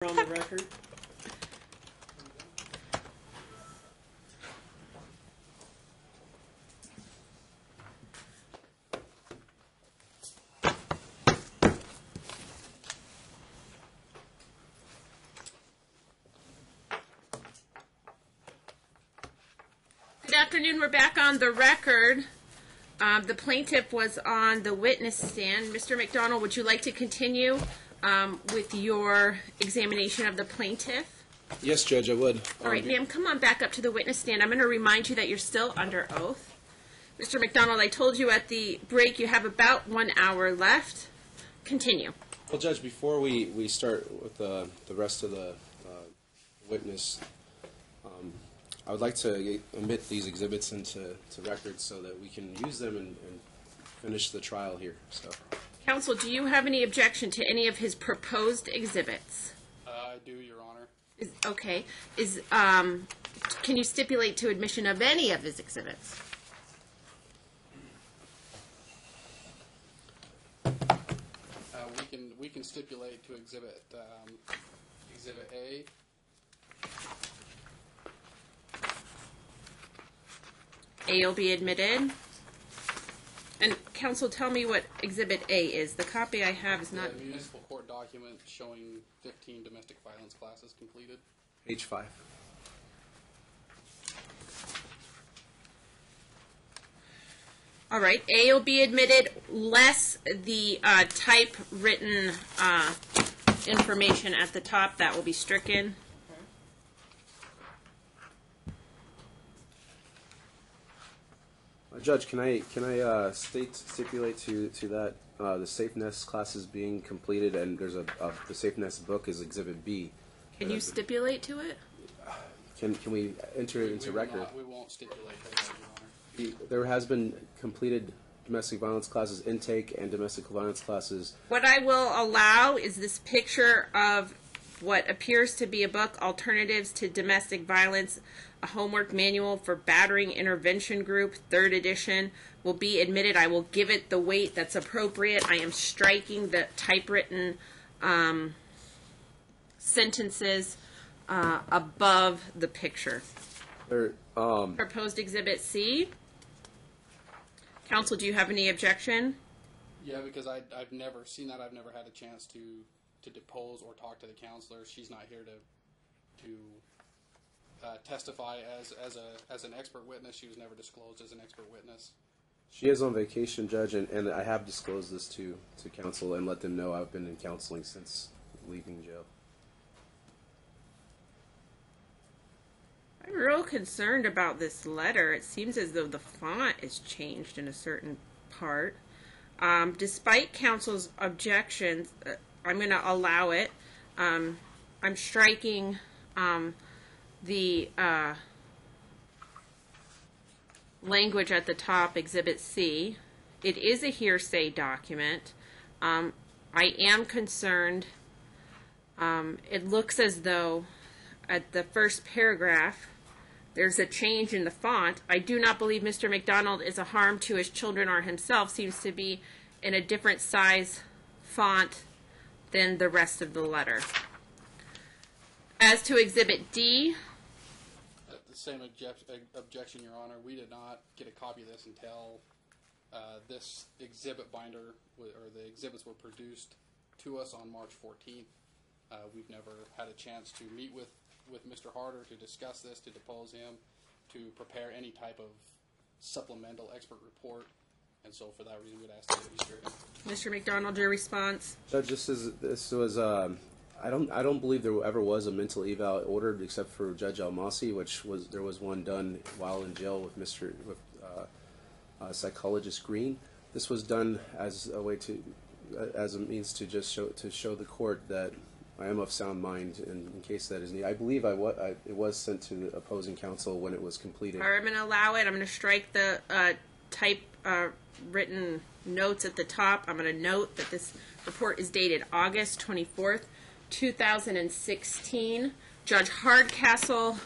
On the record. Good afternoon. We're back on the record. The plaintiff was on the witness stand. Mr. McDonald, would you like to continue with your examination of the plaintiff? Yes, Judge, I would. All right, ma'am, come on back up to the witness stand. I'm going to remind you that you're still under oath. Mr. McDonald, I told you at the break you have about 1 hour left. Continue. Well, Judge, before we start with the rest of the witness, I would like to omit these exhibits into record so that we can use them and finish the trial here. So, Counsel, do you have any objection to any of his proposed exhibits? I do, Your Honor. Okay. Can you stipulate to admission of any of his exhibits? We can stipulate to exhibit A. A will be admitted. And counsel, tell me what Exhibit A is. The copy I have is not... The municipal court document showing 15 domestic violence classes completed. page 5. All right. A will be admitted, less the typewritten information at the top. That will be stricken. Judge, can I stipulate to that the safeness classes being completed, and there's the safeness book is Exhibit B. Can you stipulate to it? Can we enter it into record? We won't stipulate that, Your Honor. There has been completed domestic violence classes intake and domestic violence classes. What I will allow is this picture of what appears to be a book, Alternatives to Domestic Violence, a homework manual for battering intervention group, 3rd edition, will be admitted. I will give it the weight that's appropriate. I am striking the typewritten sentences above the picture. Proposed Exhibit C. Counsel, do you have any objection? Yeah, because I've never seen that. I've never had a chance to depose or talk to the counselor. She's not here to testify as an expert witness. She was never disclosed as an expert witness. She is on vacation, Judge, and I have disclosed this to counsel and let them know I've been in counseling since leaving jail. I'm real concerned about this letter. It seems as though the font is changed in a certain part. Despite counsel's objections, I'm going to allow it. I'm striking the language at the top, Exhibit C. It is a hearsay document. I am concerned. It looks as though at the first paragraph there's a change in the font. I do not believe Mr. McDonald is a harm to his children or himself. Seems to be in a different size font than the rest of the letter. As to Exhibit D, The same objection, Your Honor. We did not get a copy of this until this exhibit binder or the exhibits were produced to us on March 14th. We've never had a chance to meet with Mr. Harder to discuss this, to depose him, to prepare any type of supplemental expert report, and so for that reason we'd ask that it be stricken. Mr. McDonald, your response? Judge, this was I don't believe there ever was a mental eval ordered except for Judge Almasi, there was one done while in jail with psychologist Green. This was done as a way as a means to just show the court that I am of sound mind in case that is needed. I believe it was sent to the opposing counsel when it was completed. All right, I'm going to allow it. I'm going to strike the written notes at the top. I'm going to note that this report is dated August 24th, 2016. Judge Hardcastle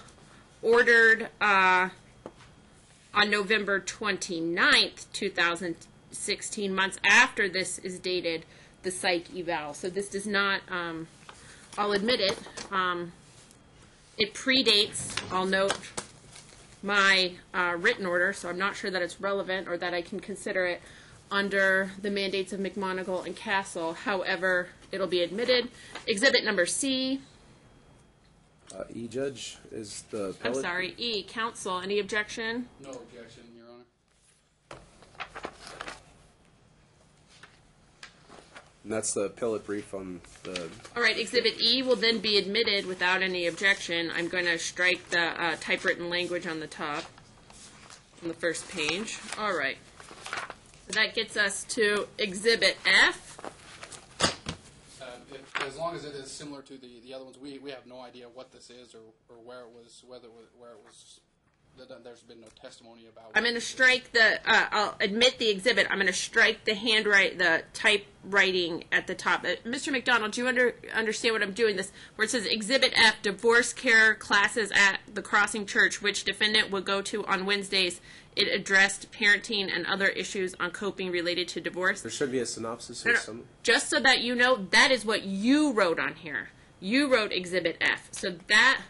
ordered on November 29th, 2016, months after this is dated, the psych eval. So this does not I'll admit it. It predates, I'll note, my written order, so I'm not sure that it's relevant or that I can consider it under the mandates of McMonigle and Castle. However, it'll be admitted. Exhibit number C. E, Judge, is the I'm appellate. sorry, E. Counsel, any objection? No objection, Your Honor. And that's the appellate brief on the. All right, Exhibit E will then be admitted without any objection. I'm going to strike the typewritten language on the top, on the first page. All right. So that gets us to Exhibit F. As long as it is similar to the other ones, we have no idea what this is or where it was, where it was. There's been no testimony about. I'm going to strike the. I'll admit the exhibit. I'm going to strike the typewriting at the top. Mr. McDonald, do you understand what I'm doing? This where it says Exhibit F, divorce care classes at the Crossing Church, which defendant would go to on Wednesdays. It addressed parenting and other issues on coping related to divorce. There should be a synopsis or something. Just so that you know, that is what you wrote on here. You wrote Exhibit F. So that.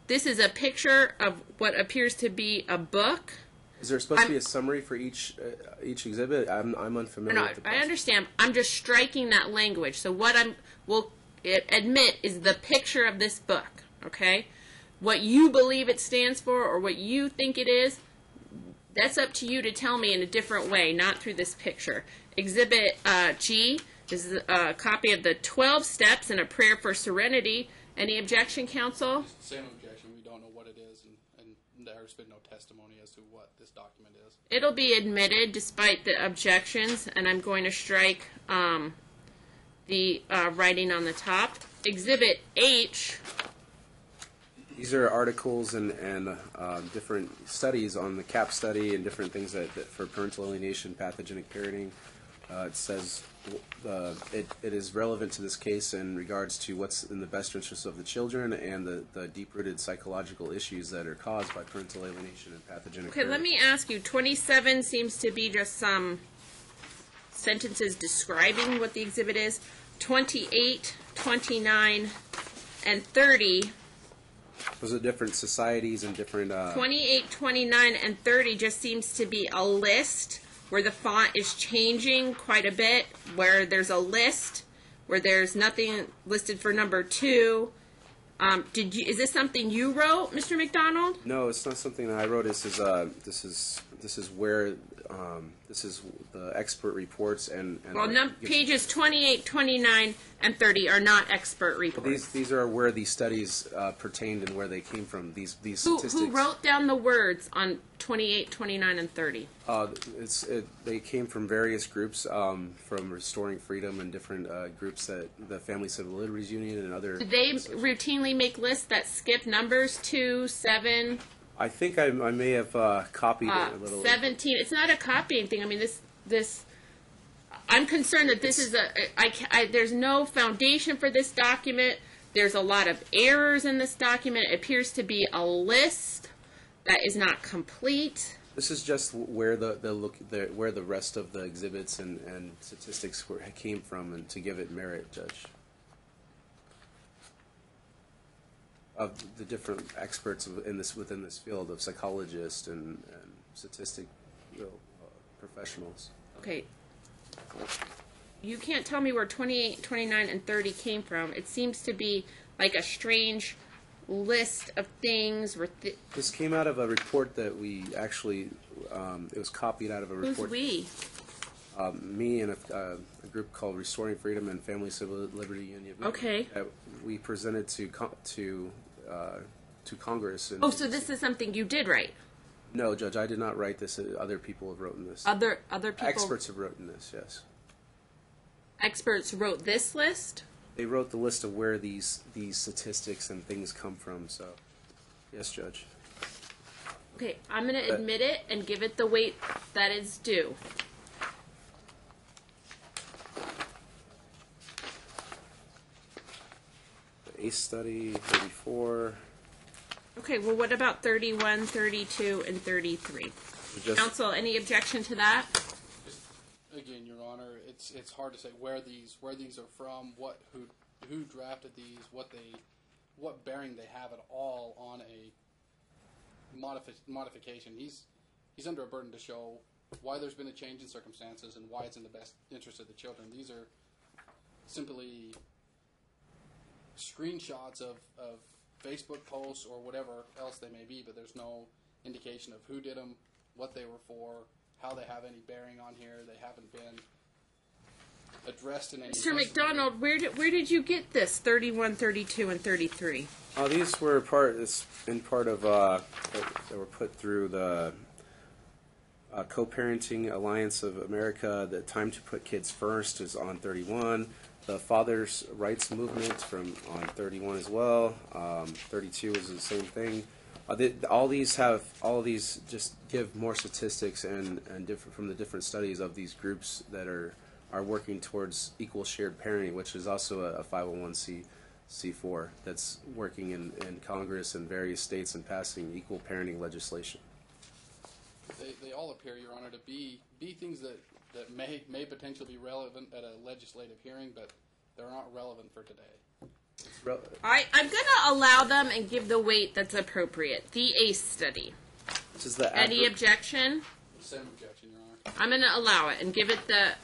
This is a picture of what appears to be a book. Is there supposed to be a summary for each exhibit? I'm unfamiliar with the process. I understand. I'm just striking that language. So what will admit is the picture of this book, okay? What you believe it stands for or what you think it is, that's up to you to tell me in a different way, not through this picture. Exhibit G is a copy of the 12 steps in a prayer for serenity. Any objection, counsel? Same objection. We don't know what it is, and there's been no testimony as to what this document is. It'll be admitted despite the objections, and I'm going to strike the writing on the top. Exhibit H. These are articles and different studies on the CAP study and different things that for parental alienation, pathogenic parenting. It says it is relevant to this case in regards to what's in the best interest of the children and the deep-rooted psychological issues that are caused by parental alienation and pathogenic parenting. Okay, let me ask you, 27 seems to be just some sentences describing what the exhibit is. 28, 29, and 30. Those are different societies and different. 28, 29, and 30 just seems to be a list where the font is changing quite a bit, where there's a list, where there's nothing listed for number 2. Is this something you wrote, Mr. McDonald? No, it's not something that I wrote. This is where this is the expert reports and well, pages 28, 29, and 30 are not expert reports. These are where these studies pertained and where they came from. These statistics. Who wrote down the words on 28, 29, and 30? They came from various groups, from Restoring Freedom and different groups that the Family Civil Liberties Union and other. Do they routinely make lists that skip numbers 2, 7? I think I may have copied it a little. 17. It's not a copying thing. I mean, this. I'm concerned that this is there's no foundation for this document. There's a lot of errors in this document. It appears to be a list that is not complete. This is just where where the rest of the exhibits and statistics came from, and to give it merit, Judge. Of the different experts within this field of psychologists and statistic professionals. Okay. You can't tell me where 28, 29, and 30 came from. It seems to be like a strange list of things. This came out of a report that we actually, it was copied out of a report. Who's we? Me and a group called Restoring Freedom and Family Civil Liberty Union. Okay. We presented to Congress. Oh, so this is something you did write? No, Judge, I did not write this. Other people have written this. Other people? Experts have written this, yes. Experts wrote this list? They wrote the list of where these statistics and things come from, so yes, Judge. Okay, I'm going to admit it and give it the weight that is due. The ACE study, 34. Okay, well, what about 31, 32, and 33? Counsel, any objection to that? Again, Your Honor, it's hard to say where these are from, who who drafted these, what bearing they have at all on a modification. He's under a burden to show why there's been a change in circumstances and why it's in the best interest of the children. These are simply screenshots of Facebook posts or whatever else they may be, but there's no indication of who did them, what they were for, how they have any bearing on here. They haven't been addressed in any. Mr. McDonald, where did you get this 31, 32, and 33? These were part of they were put through the Co-Parenting Alliance of America. The Time to Put Kids First is on 31. The Fathers' Rights Movement on 31 as well. 32 is the same thing. All these just give more statistics and different from the different studies of these groups that are working towards equal shared parenting, which is also a 501c4 that's working in Congress and various states and passing equal parenting legislation. They all appear, Your Honor, to be things that may potentially be relevant at a legislative hearing, but they're not relevant for today. I'm going to allow them and give the weight that's appropriate. The ACE study. This is the Any objection? Same objection, Your Honor. I'm going to allow it and give it the,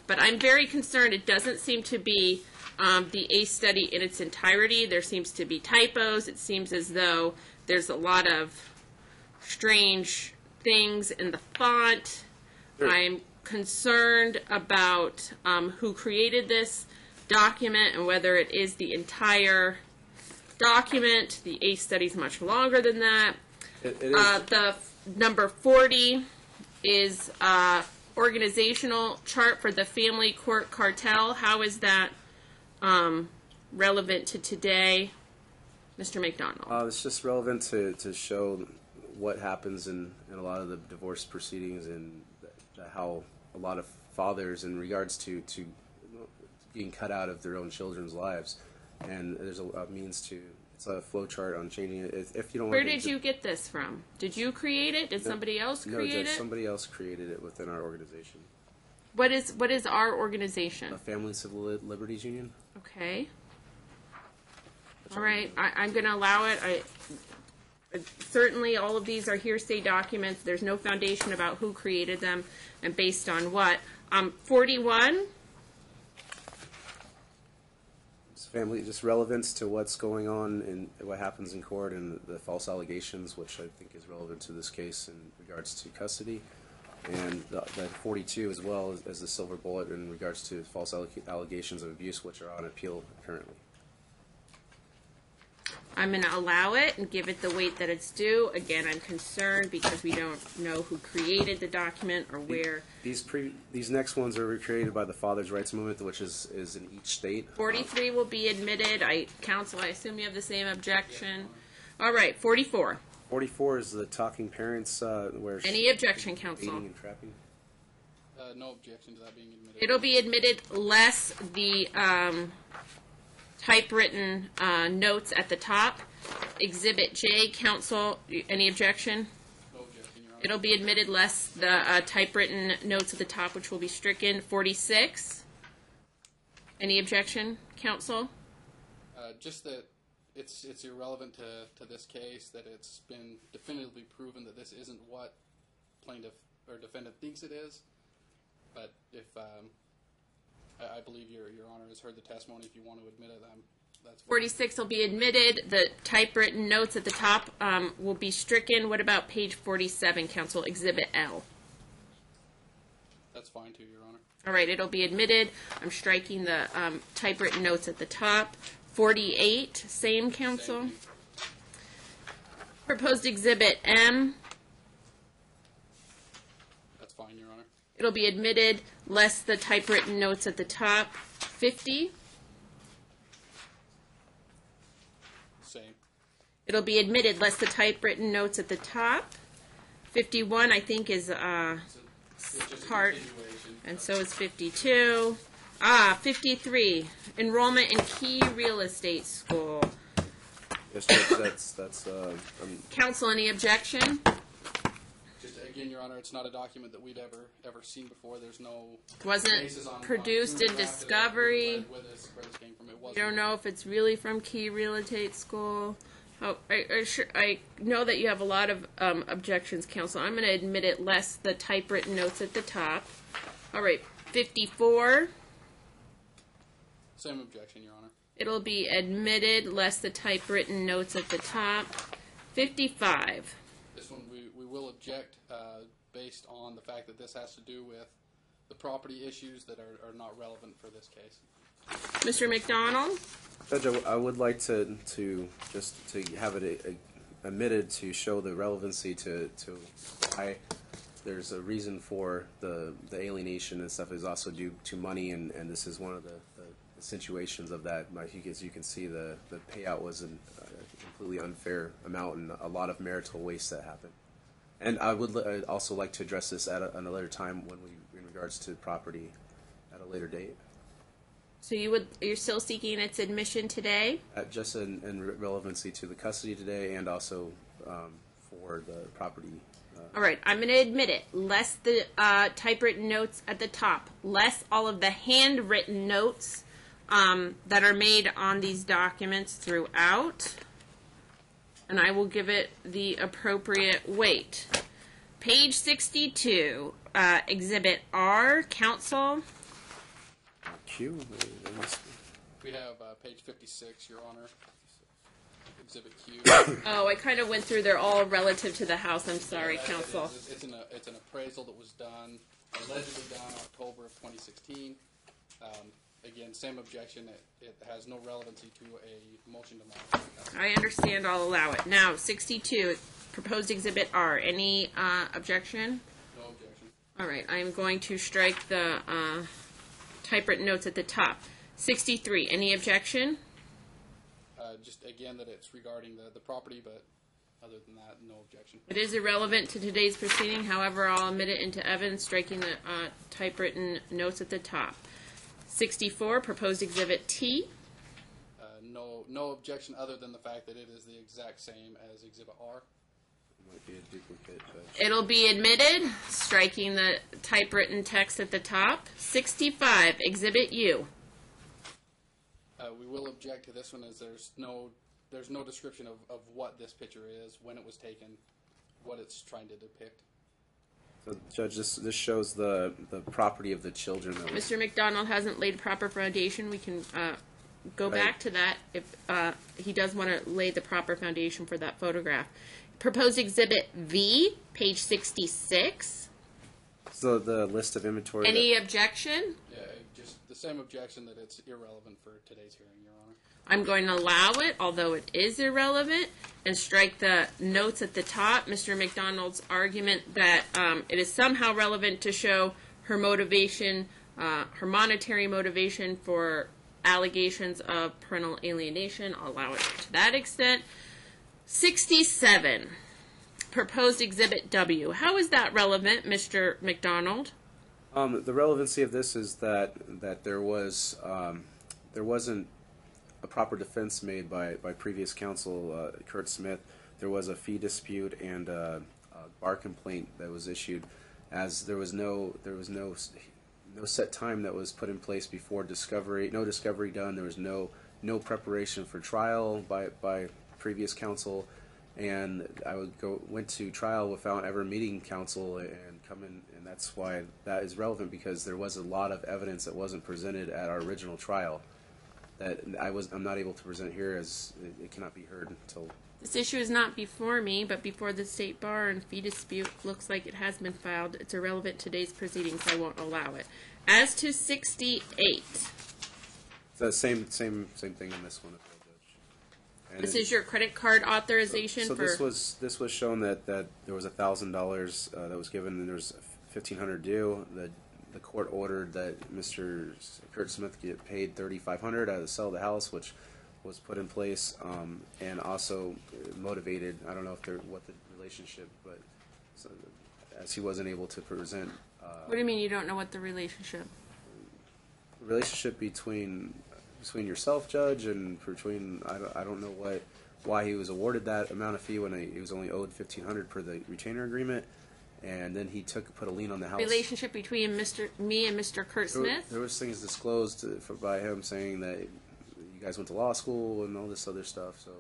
but I'm very concerned. It doesn't seem to be the ACE study in its entirety. There seems to be typos. It seems as though there's a lot of strange things in the font. Sure. I'm concerned about who created this document and whether it is the entire document. The ACE study is much longer than that. It is. The number 40 is organizational chart for the family court cartel. How is that relevant to today, Mr. McDonald? It's just relevant to show what happens in a lot of the divorce proceedings and how a lot of fathers, in regards to being cut out of their own children's lives, and there's a means to. It's a flow chart on changing it. If you don't. Where did you get this from? Did you create it? Did somebody else create it? No, somebody else created it within our organization. What is our organization? The Family and Civil Liberties Union. Okay. All right. I'm going to allow it. Certainly, all of these are hearsay documents. There's no foundation about who created them and based on what. 41. Family, just relevance to what's going on and what happens in court and the false allegations, which I think is relevant to this case in regards to custody, and the 42 as well as the silver bullet in regards to false allegations of abuse, which are on appeal currently. I'm going to allow it and give it the weight that it's due. Again, I'm concerned because we don't know who created the document or where. These next ones are created by the Fathers' Rights Movement, which is in each state. 43 will be admitted. Counsel, I assume you have the same objection. All right, 44. 44 is the Talking Parents, where any objection, counsel? Beating and trapping. No objection to that being admitted. It'll be admitted less the typewritten notes at the top. Exhibit J, counsel, any objection? No objection, Your Honor. It'll be admitted less the typewritten notes at the top, which will be stricken. 46. Any objection, counsel? Just that it's irrelevant to this case, that it's been definitively proven that this isn't what plaintiff or defendant thinks it is. But if I believe Your Honor has heard the testimony. If you want to admit it, that's fine. 46 will be admitted. The typewritten notes at the top will be stricken. What about page 47, counsel? Exhibit L. That's fine too, Your Honor. All right, it'll be admitted. I'm striking the typewritten notes at the top. 48, same, counsel. Same. Proposed exhibit M. That's fine, Your Honor. It'll be admitted, less the typewritten notes at the top. 50. Same. It'll be admitted, less the typewritten notes at the top. 51, I think, is It's just a part, continuation. and so is 52. 53, enrollment in Key Real Estate School. Yes, that's Counsel, any objection? Just again, Again, Your Honor, it's not a document that we've ever seen before. There's no Wasn't basis on produced who in drafted it, discovery. where this came from. It You wasn't. don't know if it's really from Key Real Estate School. Oh, I know that you have a lot of objections, counsel. I'm going to admit it, less the typewritten notes at the top. All right, 54. Same objection, Your Honor. It'll be admitted, less the typewritten notes at the top. 55. This one we will object based on the fact that this has to do with the property issues that are not relevant for this case. Mr. McDonald? Judge, I would like to just to have it admitted to show the relevancy to why there's a reason for the alienation and stuff is also due to money, and this is one of the situations of that. As you can see, the payout was a completely unfair amount and a lot of marital waste that happened. And I would also like to address this at another time when in regards to property at a later date. So you're still seeking its admission today? Just in relevancy to the custody today, and also for the property. All right, I'm going to admit it. Less the typewritten notes at the top. Less all of the handwritten notes that are made on these documents throughout. And I will give it the appropriate weight. Page 62, Exhibit R, counsel. Q. We have page 56, Your Honor. Exhibit Q. Oh, I kind of went through. They're all relative to the house. I'm sorry, counsel. It's an appraisal that was done, allegedly done October of 2016. Again, same objection. It has no relevancy to a motion to modify. I understand. I'll allow it. Now, 62, proposed Exhibit R. Any objection? No objection. All right. I am going to strike the typewritten notes at the top. 63. Any objection? Just again that it's regarding the property, but other than that, no objection. It is irrelevant to today's proceeding. However, I'll admit it into evidence, striking the typewritten notes at the top. 64, proposed Exhibit T. No objection other than the fact that it is the exact same as Exhibit R. Might be a duplicate. It'll be admitted, striking the typewritten text at the top. 65, Exhibit U. We will object to this one as there's no description of what this picture is, when it was taken, what it's trying to depict. So, Judge, this shows the property of the children. Mr. McDonald hasn't laid proper foundation. We can go back to that if he does want to lay the proper foundation for that photograph. Proposed Exhibit V, page 66. So the list of inventory. Any objection? Yeah, just the same objection that it's irrelevant for today's hearing, Your Honor. I'm going to allow it, although it is irrelevant, and strike the notes at the top. Mr. McDonald's argument that it is somehow relevant to show her motivation, her monetary motivation for allegations of parental alienation. I'll allow it to that extent. 67, proposed Exhibit W. How is that relevant, Mr. McDonald? The relevancy of this is that there wasn't a proper defense made by previous counsel, Kurt Smith. There was a fee dispute and a bar complaint that was issued, as there was no set time that was put in place before discovery. No discovery done. There was no preparation for trial by previous counsel, and I went to trial without ever meeting counsel and coming, and that's why that is relevant, because there was a lot of evidence that wasn't presented at our original trial that I'm not able to present here, as it cannot be heard until. This issue is not before me, but before the state bar, and fee dispute looks like it has been filed. It's irrelevant to today's proceedings, so I won't allow it. As to 68. The same thing in this one. And this is your credit card authorization so for. this was shown that there was $1,000 that was given, and there was $1,500 due. The court ordered that Mr. Kurt Smith get paid $3,500 out of the sale of the house, which was put in place, and also motivated. I don't know what the relationship, but as he wasn't able to present. What do you mean you don't know what the relationship? Relationship between yourself, Judge, and between I don't know why he was awarded that amount of fee when he was only owed $1,500 per the retainer agreement, and then he put a lien on the house. Relationship between me and Mr. Kurt Smith? There was things disclosed by him saying that you guys went to law school and all this other stuff. So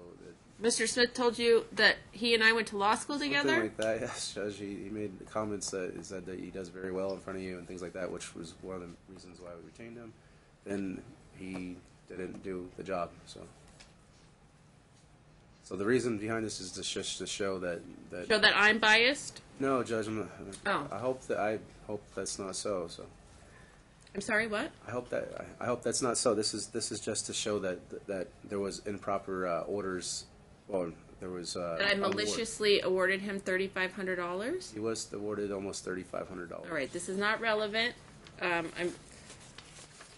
Mr. Smith told you that he and I went to law school together? Something like that, yes, Judge. He made comments that he said that he does very well in front of you and things like that, which was one of the reasons why we retained him. Then he didn't do the job, so the reason behind this is just to show that I'm biased? No, Judge. Oh. I hope that's not so. So. I'm sorry. What? I hope that's not so. This is just to show that there was improper orders. Well, there was. That I maliciously awarded him $3,500. He was awarded almost $3,500. All right. This is not relevant. I'm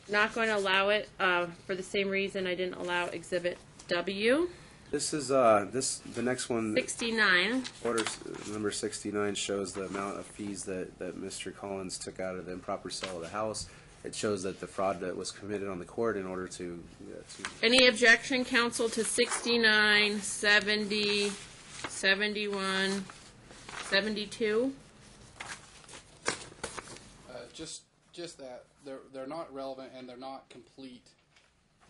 not going to allow it for the same reason I didn't allow Exhibit W. This is the next one. 69. Order number 69 shows the amount of fees that Mr. Collins took out of the improper sale of the house. It shows that the fraud that was committed on the court in order to. Any objection, counsel, to 69, 70, 71, 72? Just that they're not relevant and they're not complete.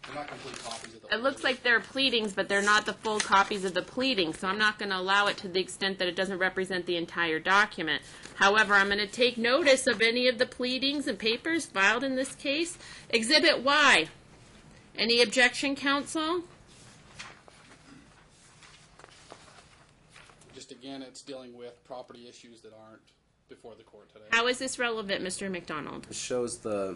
They're not complete copies of the. It looks like they're pleadings, but they're not the full copies of the pleadings, so I'm not going to allow it to the extent that it doesn't represent the entire document. However, I'm going to take notice of any of the pleadings and papers filed in this case. Exhibit Y. Any objection, counsel? Just again, it's dealing with property issues that aren't before the court today. How is this relevant, Mr. McDonald? It shows the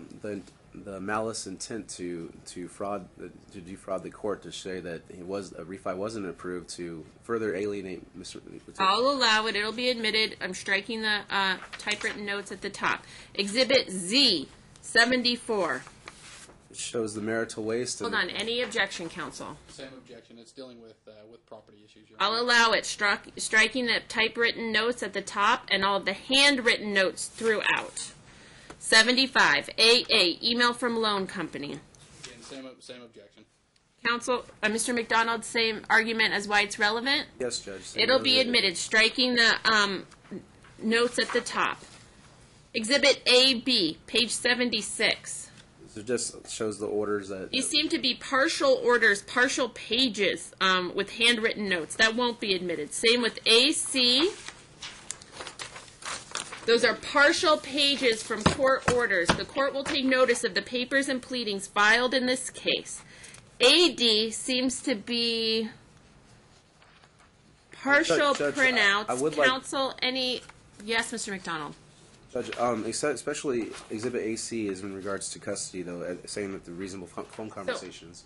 malice intent to defraud the court, to say that a refi wasn't approved to further alienate Mr. I'll allow it. It'll be admitted. I'm striking the typewritten notes at the top. Exhibit Z, 74. It shows the marital waste. Hold on. Any objection, counsel? Same objection. It's dealing with property issues. I'll allow it. Striking the typewritten notes at the top and all of the handwritten notes throughout. 75, AA, email from loan company. Again, same objection. Counsel, Mr. McDonald, same argument as why it's relevant? Yes, Judge. It'll be admitted. Striking the notes at the top. Exhibit AB, page 76. It just shows the orders that. These seem to be partial orders, partial pages with handwritten notes. That won't be admitted. Same with AC. Those are partial pages from court orders. The court will take notice of the papers and pleadings filed in this case. AD seems to be partial Judge, printouts. Counsel, any? Yes, Mr. McDonald. Judge, especially Exhibit AC is in regards to custody, though, saying that the reasonable phone conversations.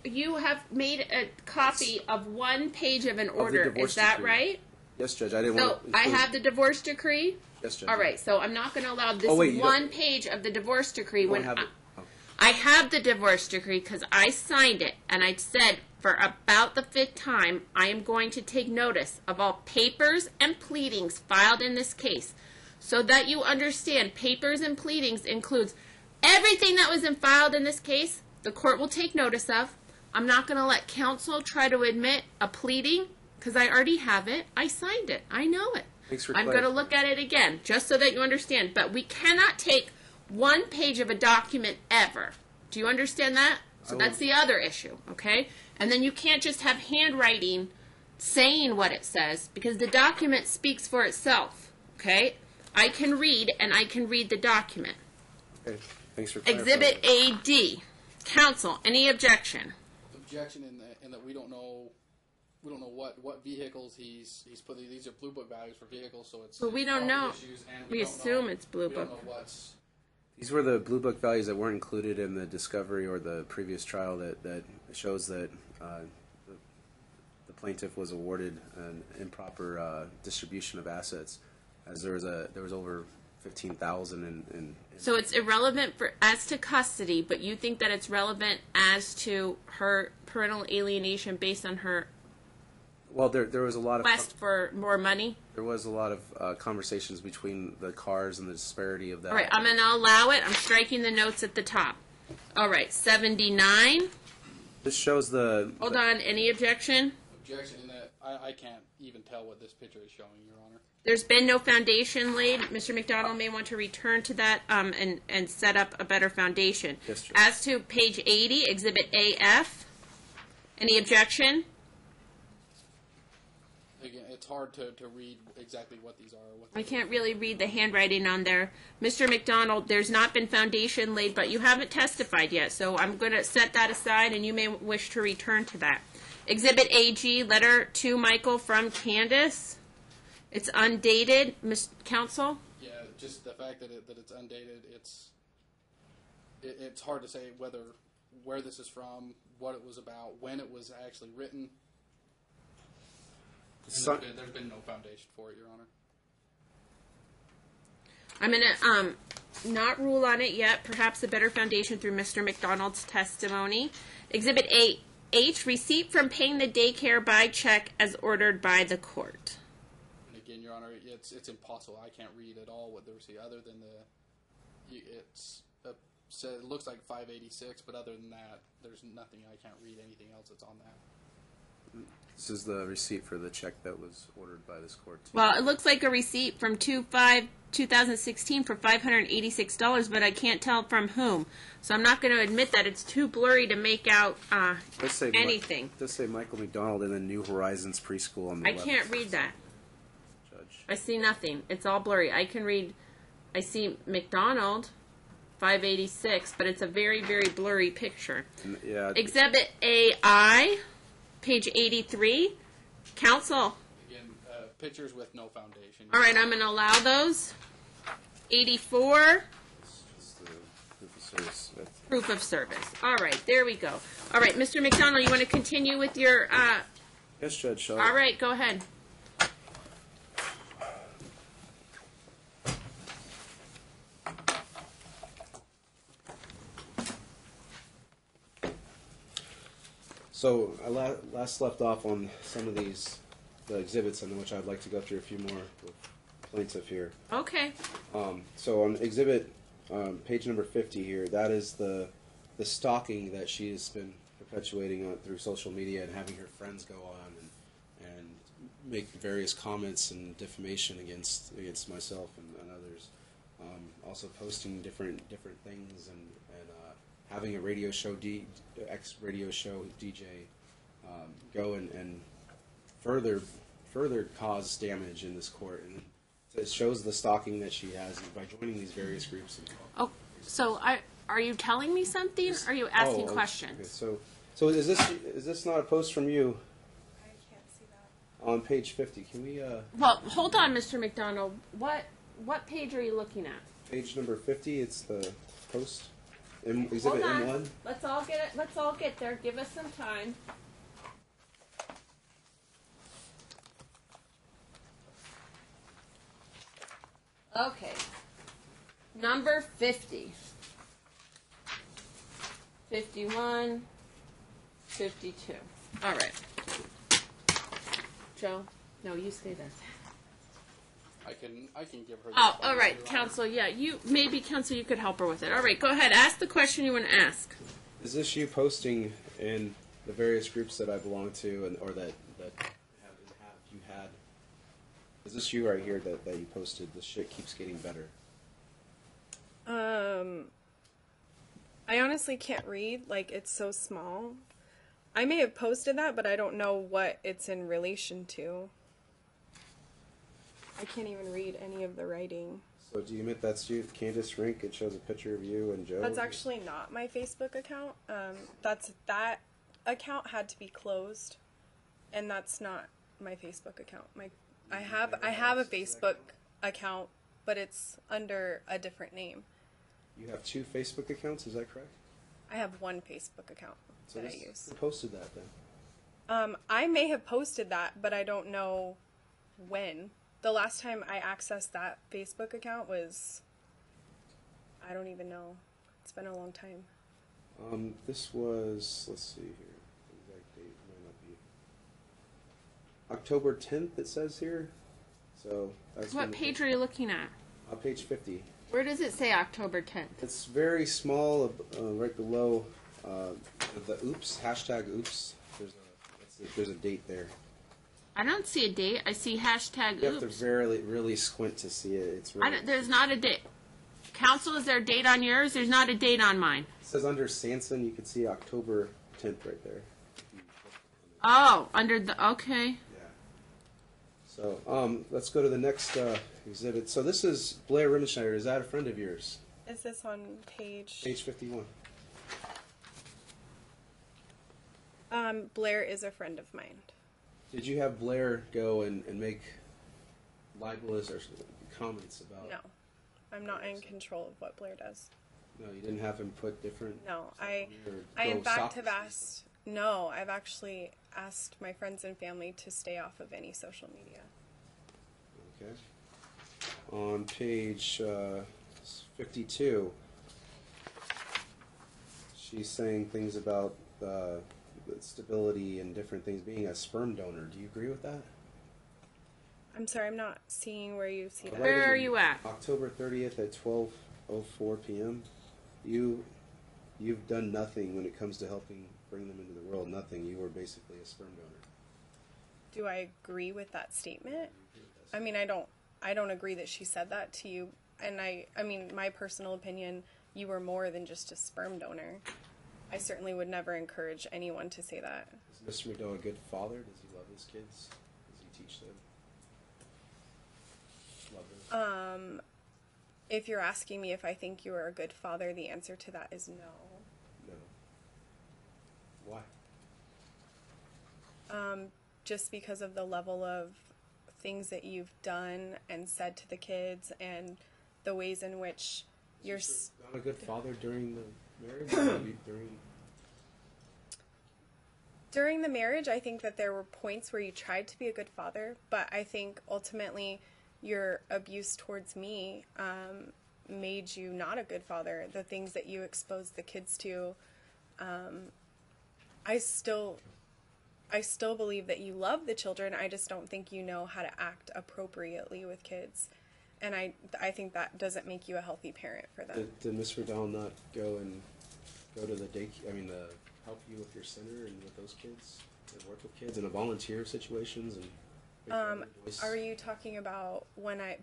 You have made a copy of one page of an order. Is that decree. right? Yes, Judge. I didn't want to. So I have the divorce decree? Yes, Judge. All right. So I'm not going to allow this one page of the divorce decree when I have the divorce decree because I signed it and I said for about the 5th time I am going to take notice of all papers and pleadings filed in this case so that you understand papers and pleadings includes everything that was filed in this case the court will take notice of. I'm not going to let counsel try to admit a pleading because I already have it. I signed it. I know it. I'm going to look at it again just so that you understand. But we cannot take one page of a document ever. Do you understand that? So that's the other issue, okay? And then you can't just have handwriting saying what it says because the document speaks for itself, okay? I can read and I can read the document. Okay. Thanks for clarifying. Exhibit AD. Counsel, any objection? Objection in that we don't know what vehicles he's put. These are Blue Book values for vehicles, so it's. But we don't know. We assume it's Blue Book. These were the Blue Book values that weren't included in the discovery or the previous trial that shows that the plaintiff was awarded an improper distribution of assets, as there was over 15,000 in. So it's irrelevant as to custody, but you think that it's relevant as to her parental alienation based on her. Well, there was a lot of request for more money. There was a lot of conversations between the cars and the disparity of that. All right, I'm going to allow it. I'm striking the notes at the top. All right, 79. This shows the. Hold on. Any objection? objection in that I can't even tell what this picture is showing, Your Honor. There's been no foundation laid. Mr. McDonald may want to return to that and set up a better foundation. Yes, sir. As to page 80, Exhibit AF, any objection? Again, it's hard to read exactly what these are. I can't really read the handwriting on there. Mr. McDonald, there's not been foundation laid, but you haven't testified yet, so I'm going to set that aside, and you may wish to return to that. Exhibit AG, letter to Michael from Candace. It's undated, Ms. Counsel? Yeah, just the fact that it's undated, it's hard to say where this is from, what it was about, when it was actually written. There's been no foundation for it, Your Honor. I'm going to not rule on it yet. Perhaps a better foundation through Mr. McDonald's testimony. Exhibit H, receipt from paying the daycare by check as ordered by the court. And again, Your Honor, it's impossible. I can't read at all what the receipt, other than it looks like 586, but other than that, there's nothing. I can't read anything else that's on that. This is the receipt for the check that was ordered by this court. Well, it looks like a receipt from 2/5/2016 for $586, but I can't tell from whom. So I'm not going to admit that. It's too blurry to make out anything. Does say Michael McDonald in the New Horizons preschool on the left. I can't read that. Judge. I see nothing. It's all blurry. I see McDonald, 586, but it's a very, very blurry picture. Yeah. Exhibit AI, page 83. Counsel. Again, pictures with no foundation. All right, I'm going to allow those. 84. It's the proof of service. Proof of service. All right, there we go. All right, Mr. McDonald, you want to continue with your... Yes, Judge. All right, go ahead. So I last left off on some of the exhibits, in which I'd like to go through a few more with plaintiff here. Okay. So on exhibit page number 50 here, that is the stalking that she has been perpetuating through social media and having her friends go on and make various comments and defamation against myself and others. Also posting different things and having a radio show ex-radio show DJ go and further cause damage in this court, and it shows the stalking that she has by joining these various groups. Oh, so are you telling me something? Or are you asking questions? Okay. So is this not a post from you? I can't see that. On page 50, can we? Well, hold on, Mr. McDonald. What page are you looking at? Page number 50. It's the post. Exhibit Hold on. M1. Let's all get it. Let's all get there. Give us some time. Okay. Number 50. 51. 52. All right. Joe? No, you stay there. I can give her. Oh, all right, counsel. Yeah, counsel, you could help her with it. All right, go ahead. Ask the question you want to ask. Is this you posting in the various groups that I belong to, or that you had? Is this you right here that you posted? This shit keeps getting better. I honestly can't read. Like, it's so small. I may have posted that, but I don't know what it's in relation to. I can't even read any of the writing. So do you admit that's you, Candace Rink? It shows a picture of you and Joe. That's actually not my Facebook account. That account had to be closed, and that's not my Facebook account. I have a Facebook account, but it's under a different name. You have two Facebook accounts, is that correct? I have one Facebook account that I use. Who posted that then? I may have posted that, but I don't know when. The last time I accessed that Facebook account was, I don't even know. It's been a long time. This was, let's see here, the exact date might not be. October 10th, it says here. So that's What page are you looking at? Page 50. Where does it say October 10th? It's very small, right below the oops, hashtag oops. There's a, that's it. there's a date there. I don't see a date. I see hashtag You have to oops. really squint to see it. It's really, There's not a date. Council, is there a date on yours? There's not a date on mine. it says under Sanson, you can see October 10th right there. Oh, under the, okay. Yeah. So, let's go to the next exhibit. So this is Blair Rimmenschneider. Is that a friend of yours? Is this on page? Page 51. Blair is a friend of mine. Did you have Blair go and make libelous or comments about? No, I'm not in control of what Blair does. No, you didn't have him put different. No, stuff I on there or in go fact soft have with asked. No, I've actually asked my friends and family to stay off of any social media. people. Okay. On page 52, she's saying things about the stability and different things. Being a sperm donor, do you agree with that? I'm sorry, I'm not seeing where you see that. Where are you at? October 30th at 12:04 p.m. You've done nothing when it comes to helping bring them into the world. Nothing. You were basically a sperm donor. Do I agree with that statement? I mean, I don't agree that she said that to you. And I mean, my personal opinion, you were more than just a sperm donor. I certainly would never encourage anyone to say that. Is Mr. McDonald a good father? Does he love his kids? Does he teach them? Love them? If you're asking me if I think you are a good father, the answer to that is no. No. Why? Just because of the level of things that you've done and said to the kids and the ways in which you're Not a good father during the marriage? Maybe during the marriage. I think that there were points where you tried to be a good father, but I think ultimately your abuse towards me made you not a good father. The things that you exposed the kids to, I still believe that you love the children. I just don't think you know how to act appropriately with kids. And I think that doesn't make you a healthy parent for them. Did Ms. Riddell not go to the help you with your center and with those kids and work with kids in a volunteer situations and Are you talking about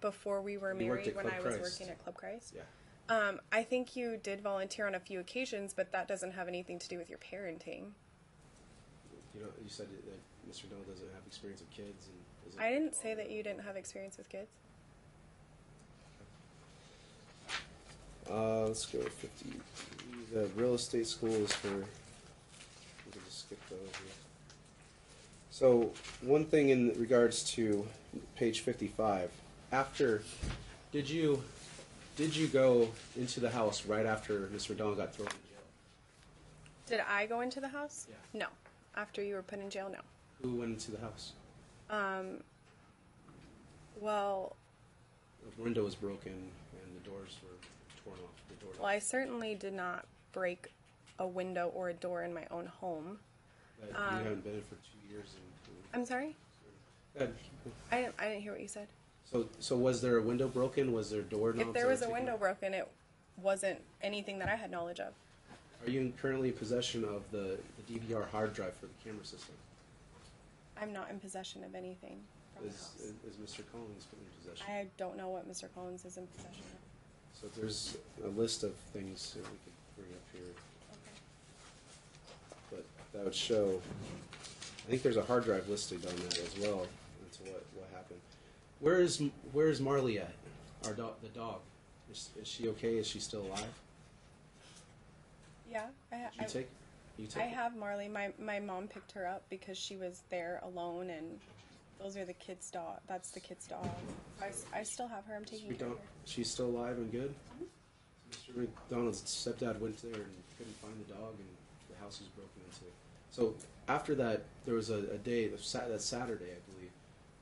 before we were You worked married, at when Club I was Christ. working at Club Christ? Yeah. I think you did volunteer on a few occasions, but that doesn't have anything to do with your parenting. You said that Mr. Riddell doesn't have experience with kids and isn't I didn't say that you didn't have experience with kids. Let's go with 50. The real estate school is for. We can just skip those. Here. So one thing in regards to page 55. Did you go into the house right after Mr. McDonald got thrown in jail? Did I go into the house? Yeah. No. After you were put in jail, no. Who went into the house? Well, The window was broken and the doors were torn off. The door. well, I certainly did not break a window or a door in my own home. You haven't been in for 2 years. I'm sorry? Go ahead. I didn't hear what you said. So was there a window broken? Was there doorknobs? If there was a window broken, it wasn't anything that I had knowledge of. Are you currently in possession of the DVR hard drive for the camera system? I'm not in possession of anything from the Is house. Mr. Collins in possession? I don't know what Mr. Collins is in possession of. So there's a list of things that we could bring up here, Okay. but that would show. I think there's a hard drive listed on that as well into what happened. Where is Marley at? The dog. Is she okay? Is she still alive? Yeah, You take I her? have Marley. My mom picked her up because she was there alone, and those are the kids' dog. That's the kids' dog. I still have her. I'm taking care of her. She's still alive and good? Mr. McDonald's stepdad went there and couldn't find the dog, and the house was broken into. So after that, there was a day, that Saturday, I believe.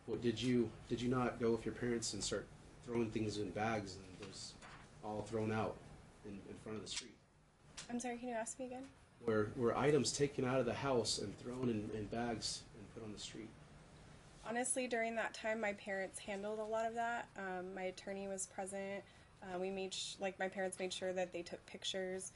What did you not go with your parents and start throwing things in bags, and it was all thrown out in front of the street? I'm sorry, can you ask me again? Were items taken out of the house and thrown in bags and put on the street? Honestly, during that time, my parents handled a lot of that. My attorney was present. My parents made sure that they took pictures.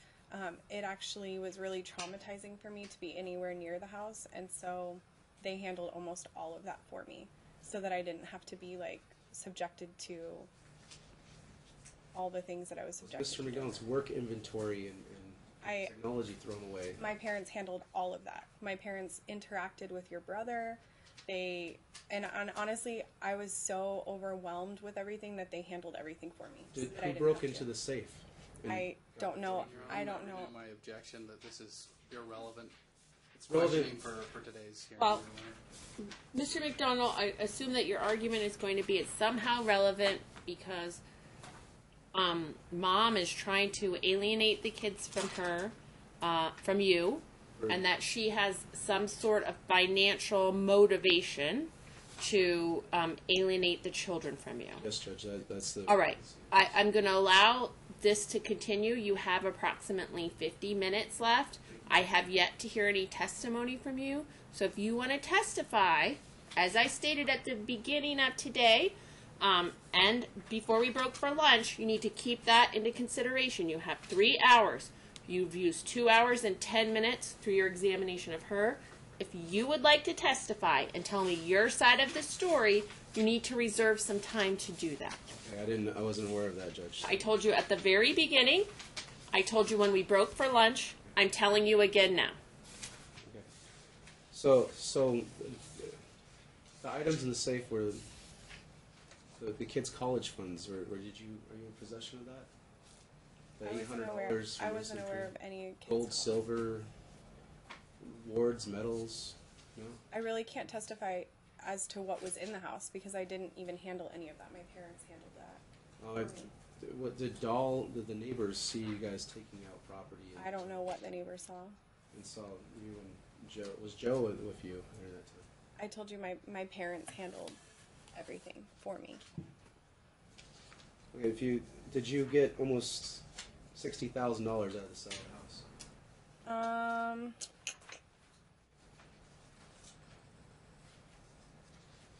It actually was really traumatizing for me to be anywhere near the house, and so they handled almost all of that for me, so that I didn't have to be like subjected to all the things that I was subjected Mr. to. McDonald's work inventory and technology thrown away. My parents handled all of that. My parents interacted with your brother. And honestly, I was so overwhelmed with everything that they handled everything for me. Who broke into the safe? I don't know. I don't know. My objection that this is irrelevant. It's relevant for today's hearing. Well, Mr. McDonald, I assume that your argument is going to be it's somehow relevant because Mom is trying to alienate the kids from her, from you, and that she has some sort of financial motivation to alienate the children from you. Yes, Judge. That's the. All right. I'm going to allow this to continue. You have approximately 50 minutes left. I have yet to hear any testimony from you. So if you want to testify, as I stated at the beginning of today, and before we broke for lunch, you need to keep that into consideration. You have 3 hours. You've used 2 hours and 10 minutes through your examination of her. If you would like to testify and tell me your side of the story, you need to reserve some time to do that. Okay, I wasn't aware of that, Judge. I told you at the very beginning. I told you when we broke for lunch. I'm telling you again now. Okay. So the items in the safe were the kids' college funds. Are you in possession of that? The $800. I wasn't aware of any kids' gold, college. silver, awards, medals. No. I really can't testify as to what was in the house because I didn't even handle any of that. My parents handled that. What did the neighbors see you guys taking out property? I don't know what the neighbors saw. And saw you and Joe. Was Joe with you during that time? I told you my parents handled everything for me. Okay, did you get almost $60,000 out of the sale of the house?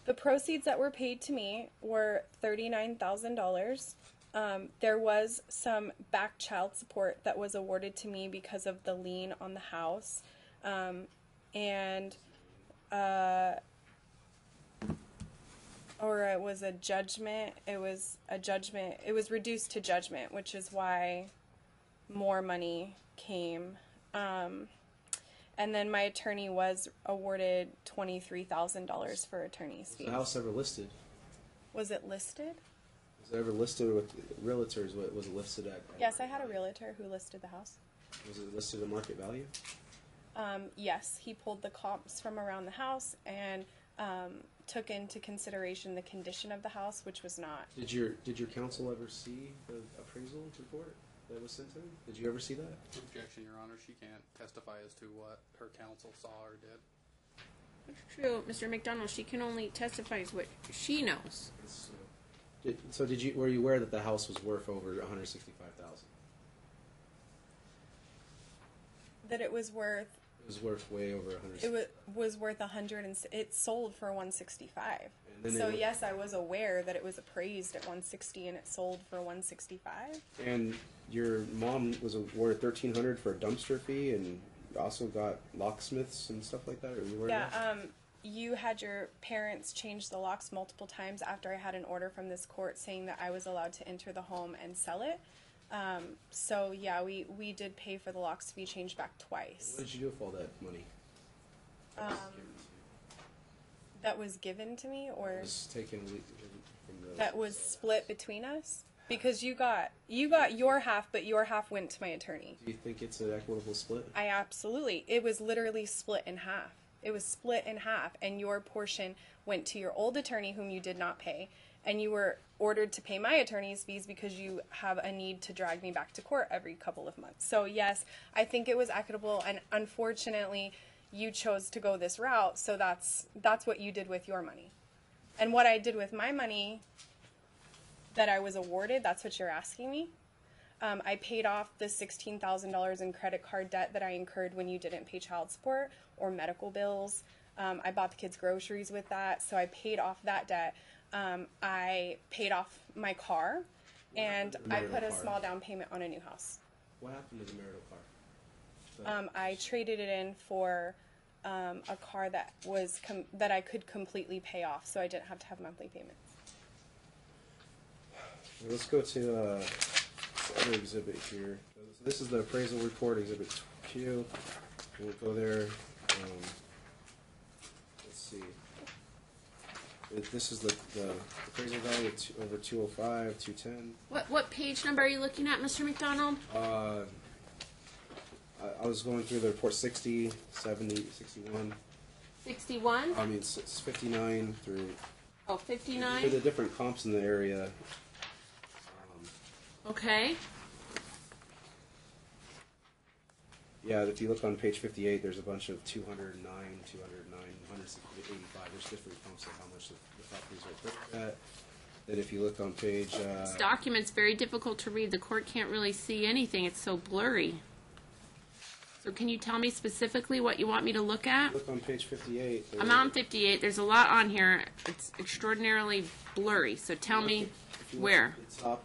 The proceeds that were paid to me were $39,000. There was some back child support that was awarded to me because of the lien on the house. Or it was a judgment. It was a judgment. It was reduced to judgment, which is why more money came. And then my attorney was awarded $23,000 for attorney's fees. Was the house ever listed? Was it listed? Was it ever listed with realtors? What was it listed at? Yes, I had a realtor who listed the house. Was it listed at market value? Yes, he pulled the comps from around the house and took into consideration the condition of the house, which was not. Did your counsel ever see the appraisal report that was sent to him? Did you ever see that? Objection, Your Honor. She can't testify as to what her counsel saw or did. It's true, Mr. McDonald. She can only testify as what she knows. Were you aware that the house was worth over $165,000? That it was worth. It was worth way over $165,000. It was worth it sold for $165,000. So yes, I was aware that it was appraised at $160,000 and it sold for $165,000. And your mom was awarded $1,300 for a dumpster fee, and also got locksmiths and stuff like that. Are you aware of that? You had your parents change the locks multiple times after I had an order from this court saying that I was allowed to enter the home and sell it. So yeah, we did pay for the locks to be changed back twice. What did you do with all that money? That was given to me, or was taken from the. that was split between us? Because you got your half, but your half went to my attorney. Do you think it's an equitable split? It was literally split in half. It was split in half, and your portion went to your old attorney, whom you did not pay, and you were ordered to pay my attorney's fees because you have a need to drag me back to court every couple of months. So yes, I think it was equitable, and unfortunately, you chose to go this route, so that's what you did with your money. And what I did with my money that I was awarded, that's what you're asking me. I paid off the $16,000 in credit card debt that I incurred when you didn't pay child support or medical bills. I bought the kids groceries with that, so I paid off that debt. I paid off my car, and I put a small down payment on a new house. What happened to the marital car? I traded it in for a car that was that I could completely pay off, so I didn't have to have monthly payments. Let's go to the other exhibit here. This is the appraisal report, Exhibit Q. We'll go there. Let's see. This is the appraisal value over 205, 210. What page number are you looking at, Mr. McDonald? I was going through the report 60, 70, 61. 61? I mean, it's 59 through. Oh, 59? For the different comps in the area. Okay. Yeah, if you look on page 58, there's a bunch of 209, 209, 185. There's different comps of how much the properties are put at. Then if you look on page... This document's very difficult to read. The court can't really see anything. It's so blurry. So can you tell me specifically what you want me to look at? Look on page 58. I'm on 58. There's a lot on here. It's extraordinarily blurry. So tell me where. The top.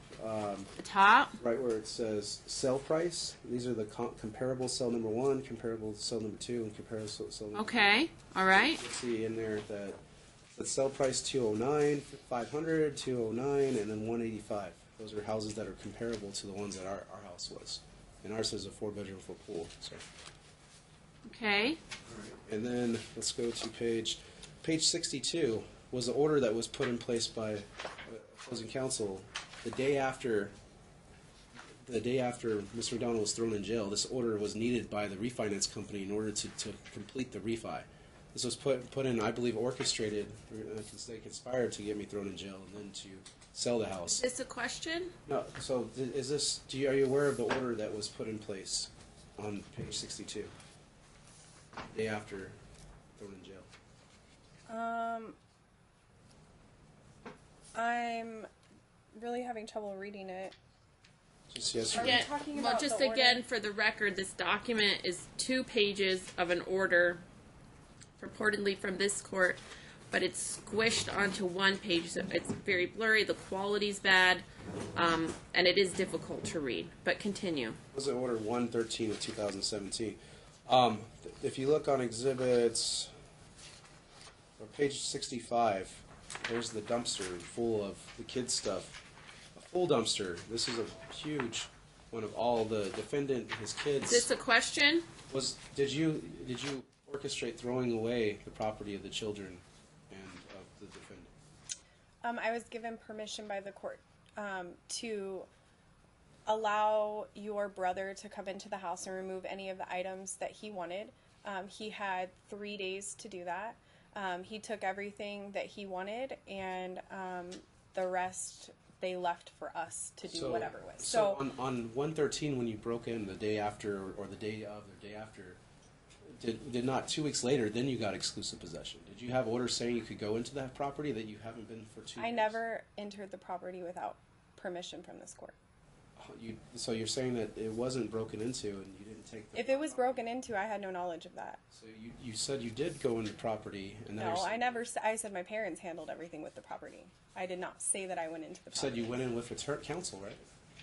The top? Right where it says sell price. These are the comparable cell number 1, comparable cell number 2, and comparable cell number 3. Okay. All right. You'll see in there that the sell price 209, 500, 209, and then 185. Those are houses that are comparable to the ones that our house was. And ours is a 4-bedroom for pool. So. Okay. And then let's go to page 62 was the order that was put in place by opposing counsel the day after Mr. McDonald was thrown in jail. This order was needed by the refinance company in order to complete the refi. This was put in, I believe, orchestrated. They conspired to get me thrown in jail and then to sell the house. Is this a question? No. So is this? Are you aware of the order that was put in place on page 62? The day after thrown in jail. I'm really having trouble reading it. Just yesterday. Again, talking well, about just the order? again for the record, this document is 2 pages of an order purportedly from this court, but it's squished onto 1 page, so it's very blurry, the quality's bad, and it is difficult to read. But continue. It was Order 113 of 2017. If you look on exhibits, or page 65, there's the dumpster full of the kids' stuff. A full dumpster. This is a huge one of all the defendant, his kids. Is this a question? Did you orchestrate throwing away the property of the children and of the defendant? I was given permission by the court to allow your brother to come into the house and remove any of the items that he wanted. He had 3 days to do that. He took everything that he wanted, and the rest they left for us to do whatever with. So on 113, when you broke in the day after, or the day of, the day after, did not 2 weeks later, then you got exclusive possession. Did you have orders saying you could go into that property that you haven't been for 2 years? I never entered the property without permission from this court. So you're saying that it wasn't broken into and you didn't take the... If it was broken into, I had no knowledge of that. So you said you did go into property and now No, I never. I said my parents handled everything with the property. I did not say that I went into the property. You said you went in with counsel, right?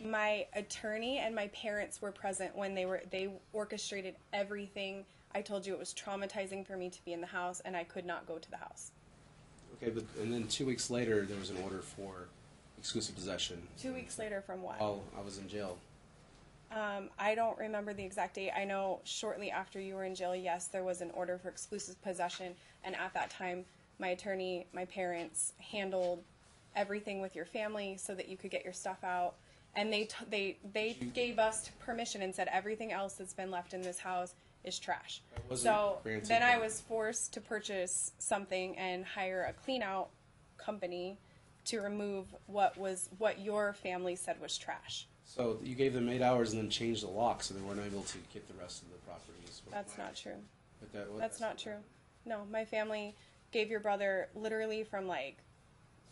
My attorney and my parents were present when they orchestrated everything. I told you it was traumatizing for me to be in the house, and I could not go to the house. Okay, and then 2 weeks later, there was an order for exclusive possession. 2 weeks later from what? While I was in jail. I don't remember the exact date. I know shortly after you were in jail, yes, there was an order for exclusive possession, and at that time, my attorney, my parents handled everything with your family so that you could get your stuff out, and they gave us permission and said everything else that's been left in this house is trash. So then I was forced to purchase something and hire a clean out company to remove what your family said was trash. So you gave them 8 hours and then changed the lock so they weren't able to get the rest of the properties. That's not true. But that's not true. No, my family gave your brother literally from like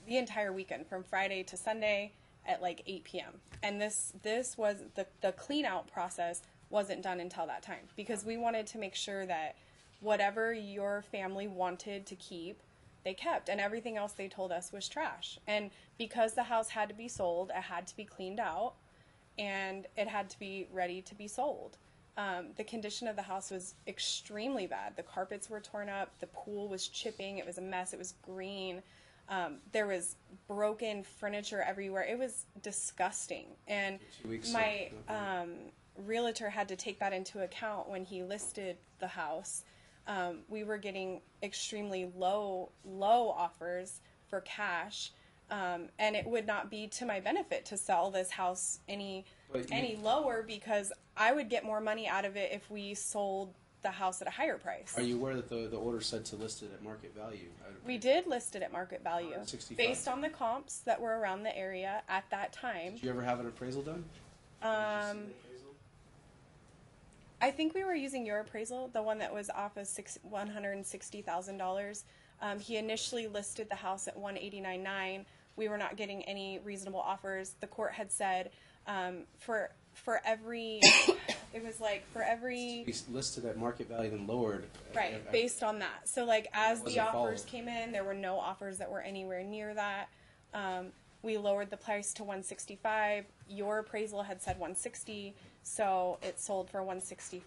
the entire weekend, from Friday to Sunday at like 8 p.m. And this was the clean out process wasn't done until that time because we wanted to make sure that whatever your family wanted to keep, they kept, and everything else they told us was trash. And because the house had to be sold, it had to be cleaned out, and it had to be ready to be sold. The condition of the house was extremely bad. The carpets were torn up. The pool was chipping. It was a mess. It was green. There was broken furniture everywhere. It was disgusting. And my realtor had to take that into account when he listed the house. We were getting extremely low offers for cash. And it would not be to my benefit to sell this house any lower, because I would get more money out of it if we sold the house at a higher price. Are you aware that the order said to list it at market value? We did list it at market value 65. based on the comps that were around the area at that time. Did you ever have an appraisal done? I think we were using your appraisal, the one that was off of $160,000. He initially listed the house at $189,900. We were not getting any reasonable offers. The court had said for every it was like for every We listed at market value and lowered. Right, based on that. So like as the offers followed. came in, there were no offers that were anywhere near that. We lowered the price to $165. Your appraisal had said $160, so it sold for $165.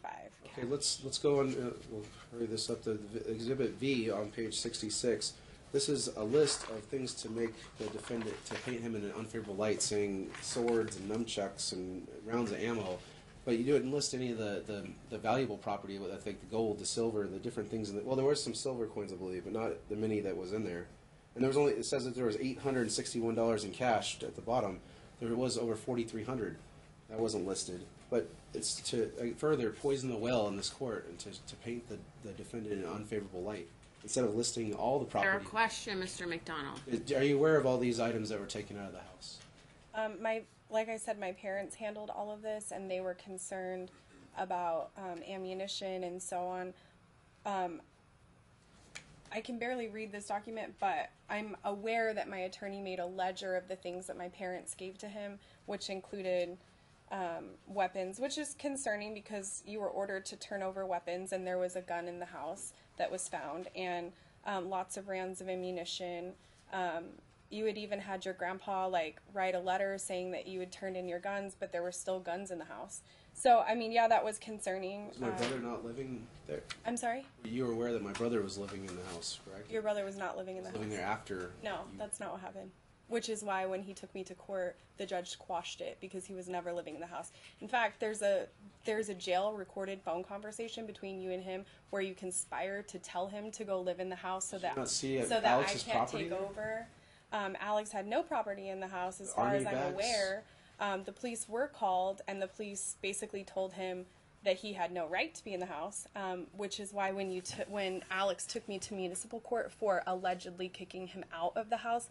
Okay, let's go on. We'll hurry this up. The Exhibit V on page 66. This is a list of things to make the defendant, to paint him in an unfavorable light, saying swords and nunchucks and rounds of ammo. But you didn't list any of the valuable property, I think the gold, the silver, the different things. Well, there were some silver coins, I believe, but not the many that was in there. And there was only, it says that there was $861 in cash at the bottom. There was over $4,300. That wasn't listed. But it's to further poison the well in this court and to paint the defendant in an unfavorable light, instead of listing all the property. Fair question, Mr. McDonald. Are you aware of all these items that were taken out of the house? Like I said, my parents handled all of this, and they were concerned about ammunition and so on. I can barely read this document, but I'm aware that my attorney made a ledger of the things that my parents gave to him, which included weapons, which is concerning because you were ordered to turn over weapons, and there was a gun in the house that was found, and lots of rounds of ammunition. You had even had your grandpa write a letter saying that you had turned in your guns, but there were still guns in the house. So, I mean, yeah, that was concerning. Was my brother not living there? I'm sorry? You were aware that my brother was living in the house, correct? Your brother was not living in the house. Living there after? No, that's not what happened. Which is why when he took me to court, the judge quashed it, because he was never living in the house. In fact, there's a jail recorded phone conversation between you and him where you conspire to tell him to go live in the house so that Alex's I can't take over. Alex had no property in the house, as far as I'm aware. The police were called, and the police basically told him that he had no right to be in the house, which is why when Alex took me to municipal court for allegedly kicking him out of the house,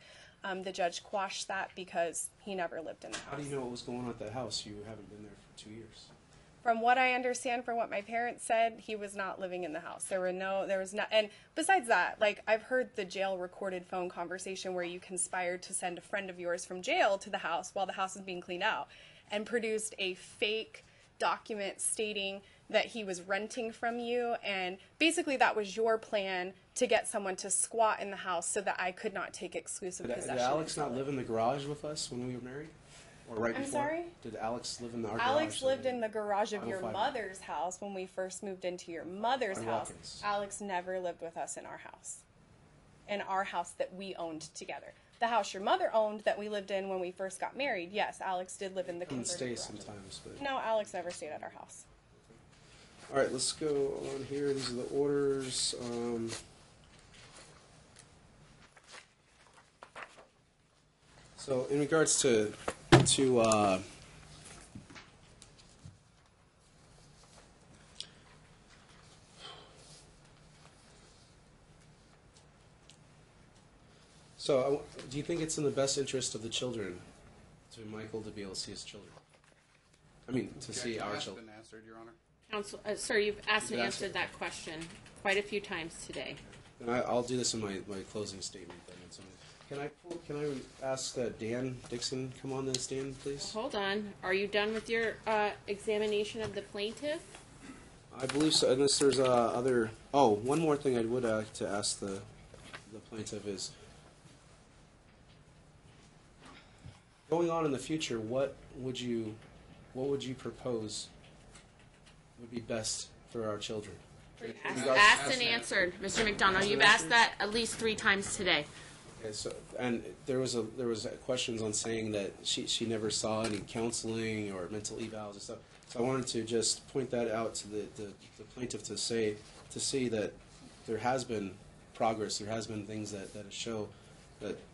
the judge quashed that because he never lived in the house. How do you know what was going on at that house? You haven't been there for 2 years. From what I understand, from what my parents said, he was not living in the house. There was not, and besides that, I've heard the jail recorded phone conversation where you conspired to send a friend of yours from jail to the house while the house was being cleaned out, and produced a fake document stating that he was renting from you, and basically that was your plan to get someone to squat in the house so that I could not take exclusive possession. Did Alex not live in the garage with us when we were married? Or right I'm before? sorry? Did Alex live in our garage? Alex lived in the garage of your mother's house when we first moved into your mother's house. Alex never lived with us in our house. In our house that we owned together. The house your mother owned that we lived in when we first got married, yes, Alex did live in the converted Stay garage. sometimes, but No, Alex never stayed at our house. all right, let's go on here. These are the orders. So in regards to do you think it's in the best interest of the children to Michael to be able to see his children? I mean, to see our children. Been answered, Your Honor. Counsel, sir, you've asked and answered that question quite a few times today. And I'll do this in my closing statement then. Can I ask Dan Dixon come on the stand, please? Hold on. Are you done with your examination of the plaintiff? I believe so. Unless there's other. Oh, one more thing I would to ask the plaintiff is, going on in the future, what would you propose would be best for our children. Asked and answered, Mr. McDonald. You've asked that at least 3 times today. Okay, so, and there was questions on saying that she never saw any counseling or mental evals and stuff. So I wanted to just point that out to the plaintiff to see that there has been progress. There has been things that show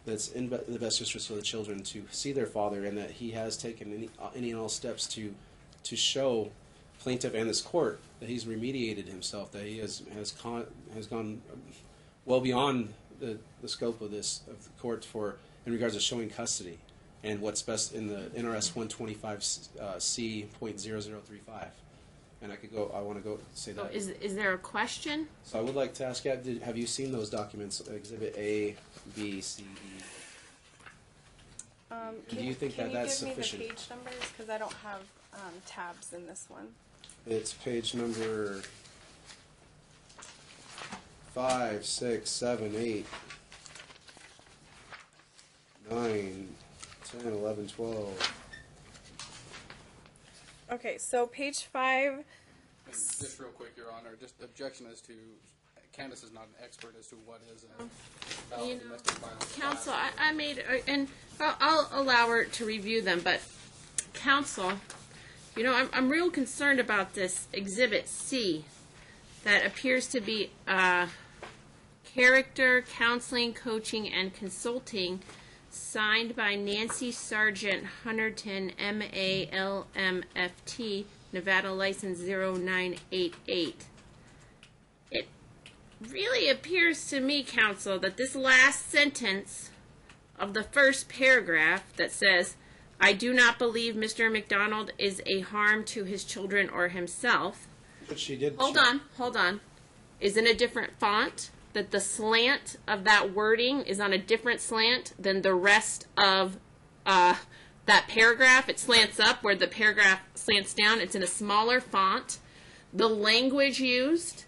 that's in the best interest of the children to see their father, and that he has taken any and all steps to show plaintiff and this court that he's remediated himself, that he has gone well beyond the scope of the court in regards to showing custody and what's best in the NRS 125C.0035. And I want to go say that. So is there a question? So I would like to ask, have you seen those documents, Exhibit A, B, C, D? Do you think that's sufficient? Can you give me the page numbers? Because I don't have tabs in this one. It's page number 5, 6, 7, 8, 9, 10, 11, 12. Okay, so page 5. Just real quick, Your Honor, just objection as to Candace is not an expert as to what is a domestic violence. Counsel, I made, and I'll allow her to review them, but counsel, I'm real concerned about this Exhibit C that appears to be character, counseling, coaching, and consulting, signed by Nancy Sargent Hunterton, MALMFT, Nevada license 0988. It really appears to me, counsel, that this last sentence of the first paragraph that says, I do not believe Mr. McDonald is a harm to his children or himself. But she did. Hold on. Is in a different font. That the slant of that wording is on a different slant than the rest of that paragraph. It slants up where the paragraph slants down. It's in a smaller font. The language used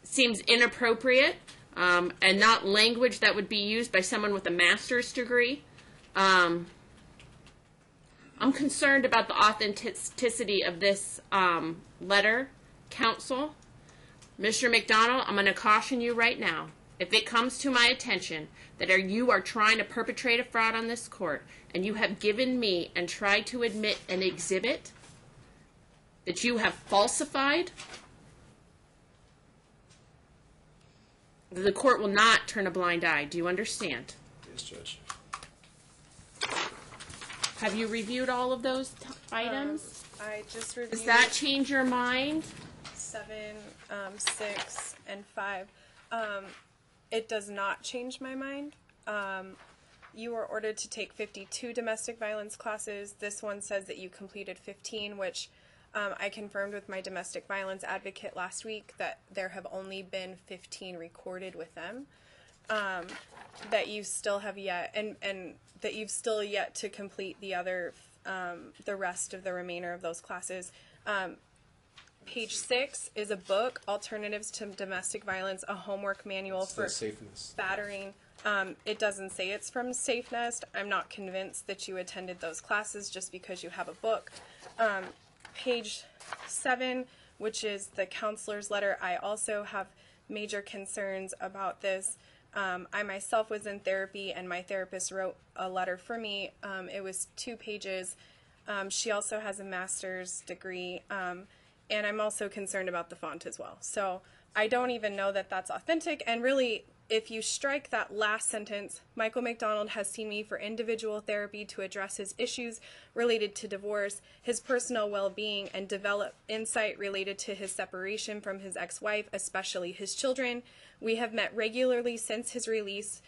seems inappropriate and not language that would be used by someone with a master's degree. I'm concerned about the authenticity of this letter. Counsel, Mr. McDonald, I'm going to caution you right now. If it comes to my attention that you are trying to perpetrate a fraud on this court, and you have given me and tried to admit an exhibit that you have falsified, the court will not turn a blind eye. Do you understand? Yes, Judge. Have you reviewed all of those items? I just reviewed. Does that change your mind? 7, 6, and 5. It does not change my mind. You were ordered to take 52 domestic violence classes. This one says that you completed 15, which I confirmed with my domestic violence advocate last week that there have only been 15 recorded with them. That you still have yet, and that you've still yet to complete the other, the rest of the remainder of those classes. Page 6 is a book, Alternatives to Domestic Violence, a homework manual for battering. It doesn't say it's from Safe Nest. I'm not convinced that you attended those classes just because you have a book. Page 7, which is the counselor's letter, I also have major concerns about this. I myself was in therapy, and my therapist wrote a letter for me. It was 2 pages. She also has a master's degree. And I'm also concerned about the font as well. So I don't even know that that's authentic. And really, if you strike that last sentence, Michael McDonald has seen me for individual therapy to address his issues related to divorce, his personal well-being, and develop insight related to his separation from his ex-wife, especially his children. We have met regularly since his release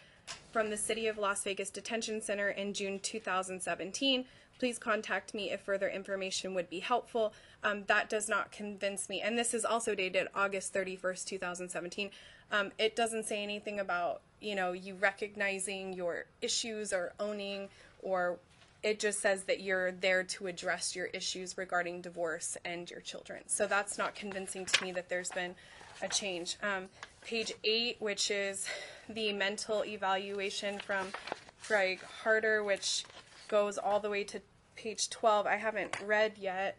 from the City of Las Vegas Detention Center in June 2017. Please contact me if further information would be helpful. That does not convince me. And this is also dated August 31st, 2017. It doesn't say anything about, you recognizing your issues or owning, or it just says that you're there to address your issues regarding divorce and your children. So that's not convincing to me that there's been a change. Page 8, which is the mental evaluation from Greg Harder, which goes all the way to page 12. I haven't read yet,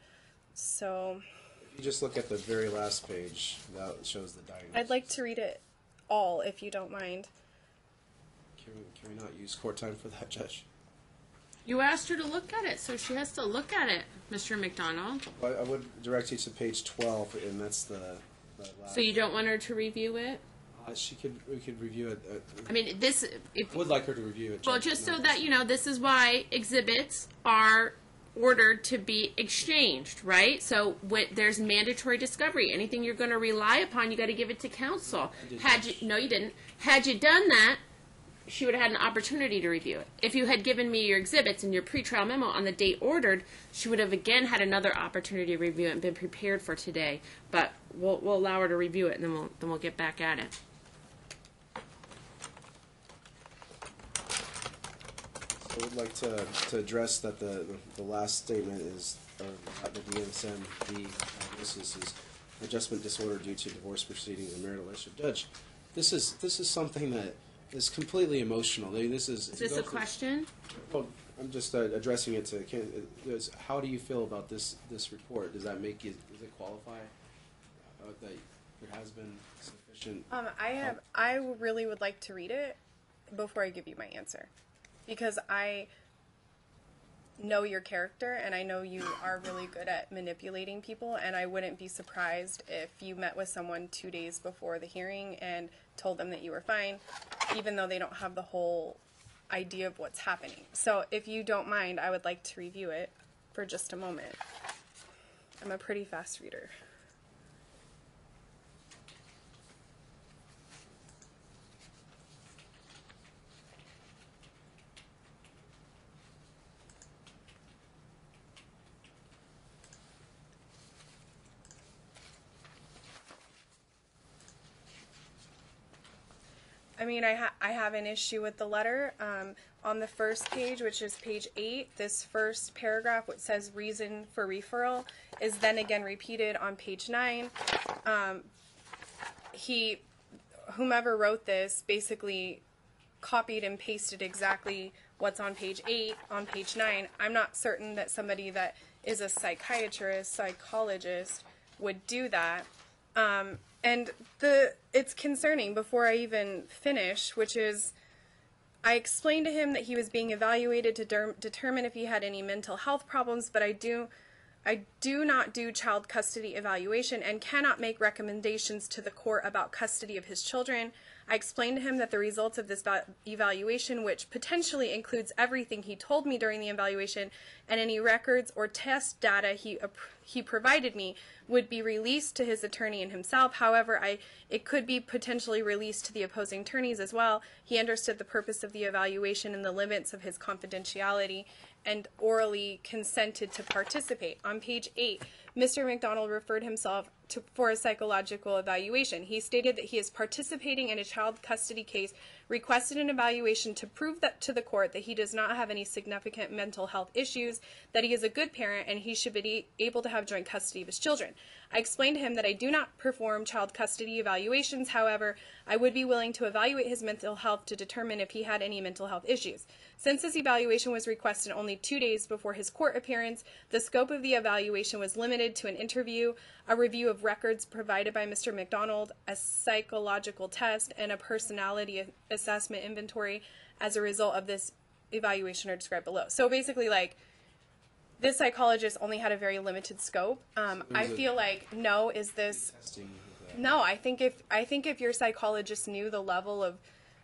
so If you just look at the very last page, that shows the diagnosis. I'd like to read it all, if you don't mind. Can we not use court time for that, Judge? You asked her to look at it, so she has to look at it, Mr. McDonald. Well, I would direct you to page 12, and that's the last. So you don't want her to review it? We could review it. I mean, this. If, I would like her to review it. well, Judge. just No, so that you know, this is why exhibits are ordered to be exchanged, right? So there's mandatory discovery. Anything you're going to rely upon, you got to give it to counsel. No, you didn't. Had you done that, she would have had an opportunity to review it. If you had given me your exhibits and your pretrial memo on the date ordered, she would have again had another opportunity to review it and been prepared for today. But we'll allow her to review it, and then we'll get back at it. I would like to address that the last statement is, or the DSM, the diagnosis is adjustment disorder due to divorce proceedings and marital issue. Judge, this is something that is completely emotional. I mean, this is. Is this a question? Well, I'm just addressing it to Ken. How do you feel about this report? Does that make you? Does it qualify that there has been sufficient? I really would like to read it before I give you my answer, because I know your character and I know you are really good at manipulating people, and I wouldn't be surprised if you met with someone 2 days before the hearing and told them that you were fine, even though they don't have the whole idea of what's happening. So if you don't mind, I would like to review it for just a moment. I'm a pretty fast reader. I mean, I have an issue with the letter. On the first page, which is page 8, this first paragraph, which says reason for referral, is then again repeated on page 9. Whomever wrote this basically copied and pasted exactly what's on page 8 on page 9. I'm not certain that somebody that is a psychologist would do that. And it's concerning before I even finish, which is, I explained to him that he was being evaluated to determine if he had any mental health problems, but I do not do child custody evaluation and cannot make recommendations to the court about custody of his children. I explained to him that the results of this evaluation, which potentially includes everything he told me during the evaluation and any records or test data he provided me, would be released to his attorney and himself. However, it could be potentially released to the opposing attorneys as well. He understood the purpose of the evaluation and the limits of his confidentiality and orally consented to participate. On page 8, Mr. McDonald referred himself for a psychological evaluation. He stated that he is participating in a child custody case, requested an evaluation to prove that to the court that he does not have any significant mental health issues, that he is a good parent, and he should be able to have joint custody of his children. I explained to him that I do not perform child custody evaluations. However, I would be willing to evaluate his mental health to determine if he had any mental health issues. Since this evaluation was requested only 2 days before his court appearance, the scope of the evaluation was limited to an interview, a review of records provided by Mr. McDonald, a psychological test, and a personality assessment inventory as a result of this evaluation are described below. So basically, like, this psychologist only had a very limited scope. I feel like, no, I think if your psychologist knew the level of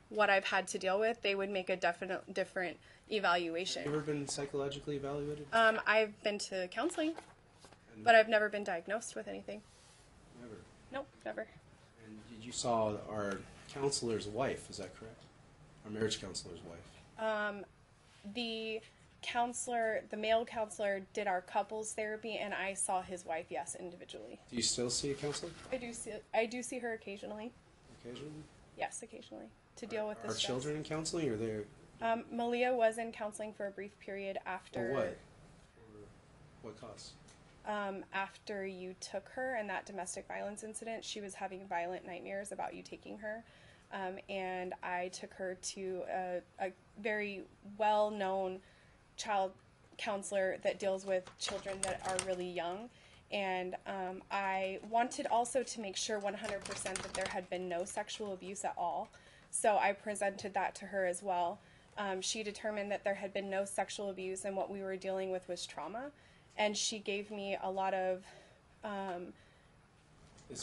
what I've had to deal with, they would make a different evaluation. Have you ever been psychologically evaluated? I've been to counseling, but I've never been diagnosed with anything. Never? Nope, never. And you saw our counselor's wife, is that correct? Our marriage counselor's wife. The male counselor did our couples therapy, and I saw his wife, yes, individually. Do you still see a counselor? I do see her occasionally. Occasionally? Yes, occasionally. To deal with this. Are children in counseling, or they're? Malia was in counseling for a brief period after. For what? For what cause? After you took her in that domestic violence incident, she was having violent nightmares about you taking her. And I took her to a very well-known child counselor that deals with children that are really young. And I wanted also to make sure 100% that there had been no sexual abuse at all. So I presented that to her as well. She determined that there had been no sexual abuse and what we were dealing with was trauma. And she gave me a lot of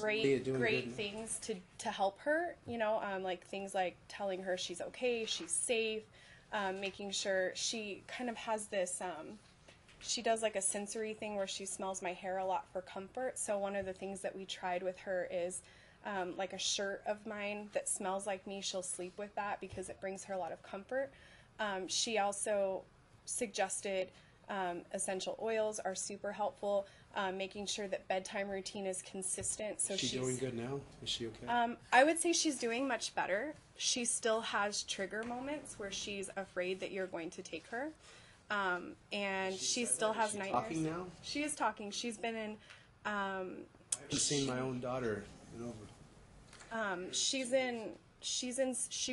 great things to help her, like things like telling her she's okay, she's safe, making sure she kind of has this, she does like a sensory thing where she smells my hair a lot for comfort. So one of the things that we tried with her is like a shirt of mine that smells like me. She'll sleep with that because it brings her a lot of comfort. She also suggested essential oils are super helpful. Making sure that bedtime routine is consistent. So she's doing good now? Is she okay? I would say she's doing much better. She still has trigger moments where she's afraid that you're going to take her. And she still has nightmares. Talking now? She is talking. She's been in. I haven't seen my own daughter in over. She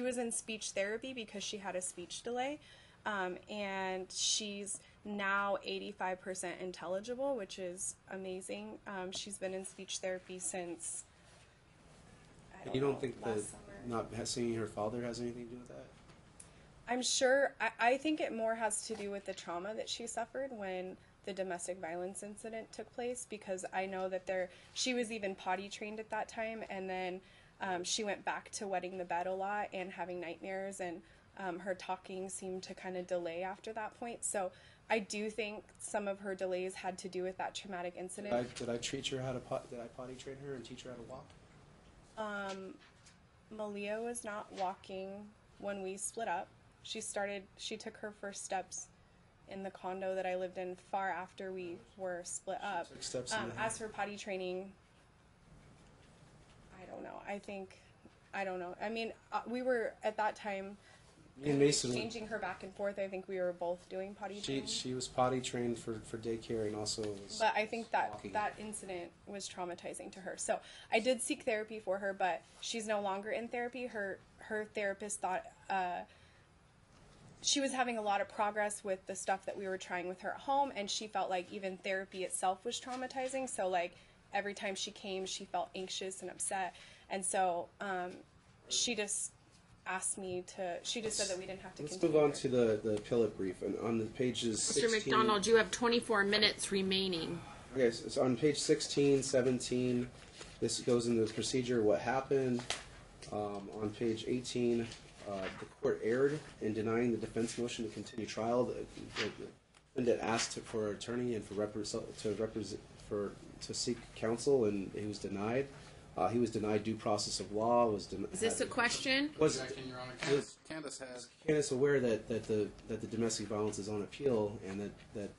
was in speech therapy because she had a speech delay, and she's now 85% intelligible, which is amazing. She's been in speech therapy since. You don't think that summer. not seeing her father has anything to do with that? I'm sure. I think it more has to do with the trauma that she suffered when the domestic violence incident took place, because I know that she was even potty trained at that time, and then she went back to wetting the bed a lot and having nightmares, and her talking seemed to kind of delay after that point. So I do think some of her delays had to do with that traumatic incident. Did I teach her did I potty train her and teach her how to walk? Malia was not walking when we split up. She took her first steps in the condo that I lived in far after we were split up. Took steps as for potty training, I don't know. I don't know. I mean, we were at that time changing her back and forth. I think we were both doing potty training. She was potty trained for daycare and also was But I think that walking. that incident was traumatizing to her. So I did seek therapy for her, but she's no longer in therapy. Her therapist thought she was having a lot of progress with the stuff that we were trying with her at home, and she felt like even therapy itself was traumatizing. So like every time she came, she felt anxious and upset. And so she just asked me to, she just said that we didn't have to continue. Let's move on to the appellate brief. And on the pages Mr. 16... McDonald, you have 24 minutes remaining. Okay, so on page 16, 17, this goes into the procedure, what happened. On page 18, the court erred in denying the defense motion to continue trial. The defendant asked for an attorney and to seek counsel, and he was denied. He was denied due process of law. Is this a question? Objection, Your Honor. Candace has. Candace aware that the domestic violence is on appeal, and that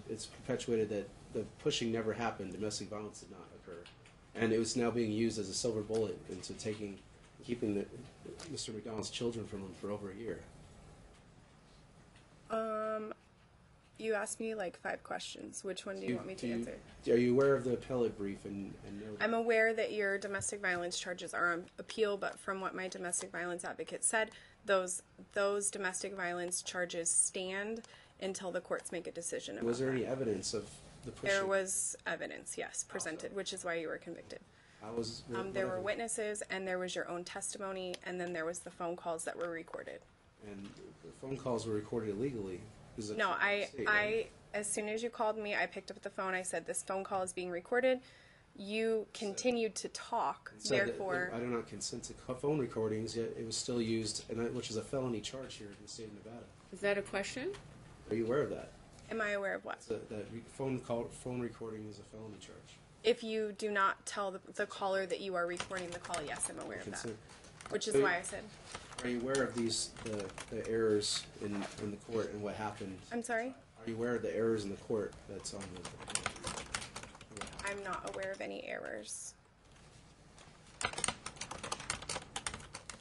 it's perpetuated that the pushing never happened. Domestic violence did not occur, and it was now being used as a silver bullet into keeping Mr. McDonald's children from him for over a year. You asked me like 5 questions. Which one do you want me to answer? Are you aware of the appellate brief and know that? I'm aware that your domestic violence charges are on appeal, but from what my domestic violence advocate said, those domestic violence charges stand until the courts make a decision about Was there that. any evidence of the pushing? There was evidence, yes, presented, which is why you were convicted. There were witnesses, and there was your own testimony, and then there was the phone calls that were recorded. And the phone calls were recorded illegally. No, as soon as you called me, I picked up the phone. I said, this phone call is being recorded. You continued to talk, therefore... I do not consent to phone recordings, yet it was still used, which is a felony charge here in the state of Nevada. Is that a question? Are you aware of that? Am I aware of what? That phone recording is a felony charge. If you do not tell the caller that you are recording the call, yes, I'm aware of that. Which is why I said... Are you aware of the errors in the court and what happened? I'm sorry? Are you aware of the errors in the court that's on the... I'm not aware of any errors.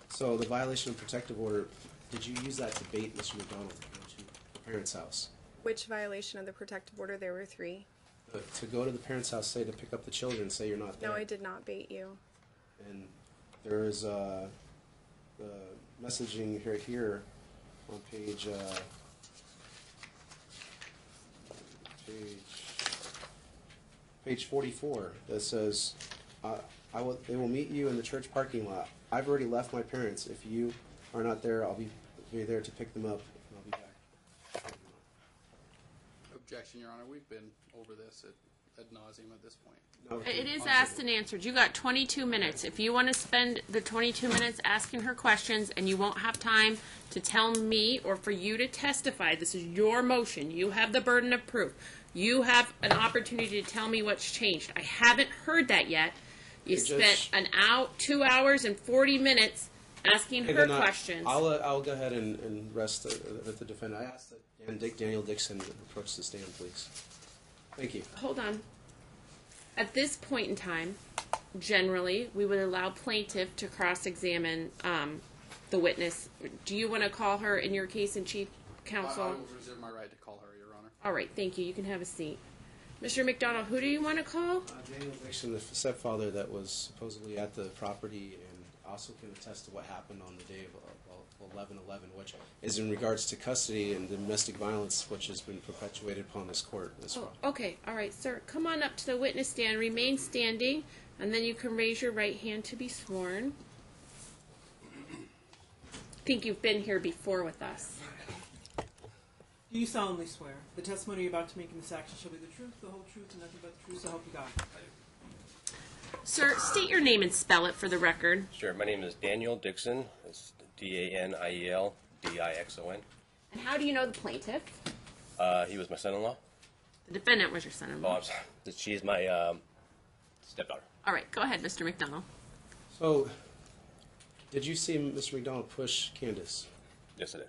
So the violation of protective order, did you use that to bait Mr. McDonald to go to the parents' house? Which violation of the protective order? There were 3. To go to the parents' house, say to pick up the children, say you're not there. No, I did not bait you. And there is the messaging here on page page 44 that says, they will meet you in the church parking lot. I've already left my parents. If you are not there, I'll be there to pick them up, and I'll be back. Objection, Your Honor. We've been over this ad nauseum at this point. No, It is asked and answered. You got 22 minutes. If you want to spend the 22 minutes asking her questions and you won't have time to tell me or for you to testify, this is your motion. You have the burden of proof. You have an opportunity to tell me what's changed. I haven't heard that yet. You spent 2 hours and 40 minutes asking her questions. I'll go ahead and rest with the defendant. I ask that Daniel Dixon approach the stand, please. Thank you. Hold on. At this point in time, generally, we would allow plaintiff to cross-examine the witness. Do you want to call her in your case in chief, counsel? I will reserve my right to call her, Your Honor. All right, thank you. You can have a seat. Mr. McDonald, who do you want to call? Daniel Dixon, the stepfather that was supposedly at the property and also can attest to what happened on the day of 11/11, which is in regards to custody and domestic violence, which has been perpetuated upon this court as well. Okay, all right, sir. Come on up to the witness stand. Remain standing, and then you can raise your right hand to be sworn. I think you've been here before with us. Do you solemnly swear the testimony you're about to make in this action shall be the truth, the whole truth, and nothing but the truth, so help you God? Sir, state your name and spell it for the record. Sure. My name is Daniel Dixon. It's Daniel Dixon. And how do you know the plaintiff? He was my son-in-law. The defendant was your son-in-law. She's my stepdaughter. All right, go ahead, Mr. McDonald. So, did you see Mr. McDonald push Candace? Yes, I did.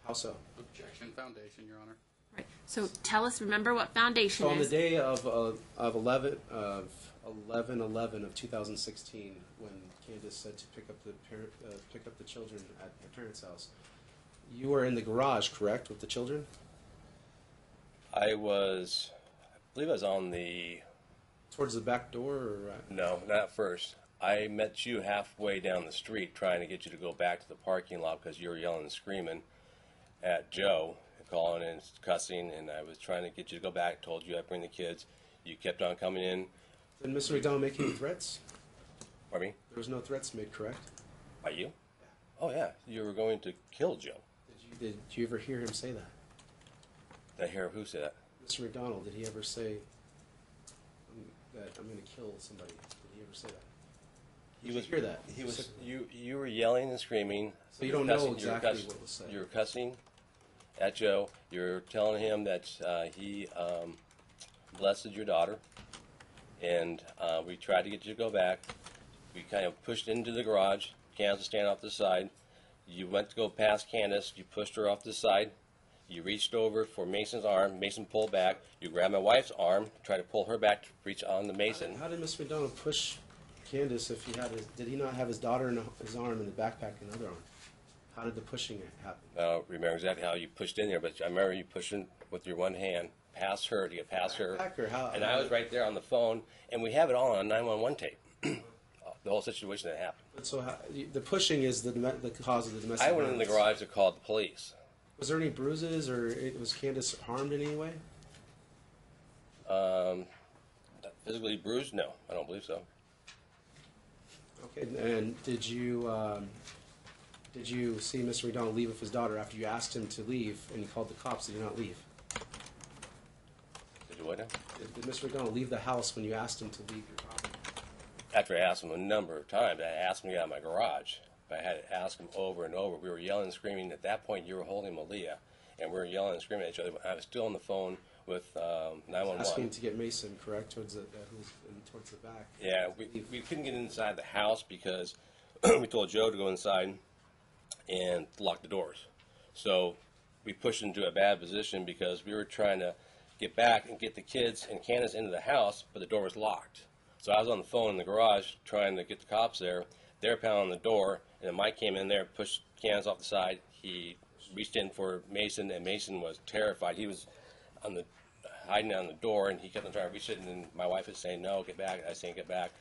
How so? Objection, foundation, Your Honor. Right. So tell us, remember what foundation So on the is. day of 11/11 of 2016, when Candace said to pick up the children at her parents' house, you were in the garage, correct, with the children? I believe I was on the... Towards the back door, or? No, not at first. I met you halfway down the street trying to get you to go back to the parking lot because you were yelling and screaming at Joe, calling and cussing, and I was trying to get you to go back, told you I'd bring the kids. You kept on coming in. Did Mr. McDonald make any threats? Pardon me? There was no threats made, correct? By you? Oh, yeah. You were going to kill Joe. Did you ever hear him say that? Did I hear who said that? Mr. McDonald, did he ever say that I'm going to kill somebody? Did he ever say that? Did you hear that? He was. You were yelling and screaming. So you don't know exactly what was said. You were cussing at Joe. You're telling him that he blessed your daughter, and we tried to get you to go back. We kind of pushed into the garage. Candace was standing off the side. You went to go past Candace. You pushed her off the side. You reached over for Mason's arm. Mason pulled back. You grabbed my wife's arm, tried to pull her back to reach on the Mason. How did Mr. McDonald push Candace if did he not have his daughter in his arm and the backpack in the other arm? How did the pushing happen? I don't remember exactly how you pushed in there, but I remember you pushing with your one hand past her to get past her. And I was right there on the phone, and we have it all on a 911 tape. The whole situation that happened. But so the pushing is the cause of the domestic I went in the garage to call the police. Was there any bruises, or was Candace harmed in any way? Physically bruised? No, I don't believe so. Okay, and did you see Mr. McDonald leave with his daughter after you asked him to leave and he called the cops? Did he not leave? Did you what now? Did Mr. McDonald leave the house when you asked him to leave your property? After I asked him a number of times, I asked him to get out of my garage. I had to ask him over and over. We were yelling and screaming. At that point, you were holding Malia, and we were yelling and screaming at each other. I was still on the phone with 911. Asking to get Mason, correct, towards the towards the back. Yeah, we couldn't get inside the house because we told Joe to go inside and lock the doors. So we pushed into a bad position because we were trying to get back and get the kids and Candace into the house, but the door was locked. So I was on the phone in the garage trying to get the cops there. They're pounding on the door, and then Mike came in there, pushed Candace off the side. He reached in for Mason, and Mason was terrified. He was hiding on the door, and he kept on trying to reach it, and then my wife was saying, no, get back. I was saying, get back.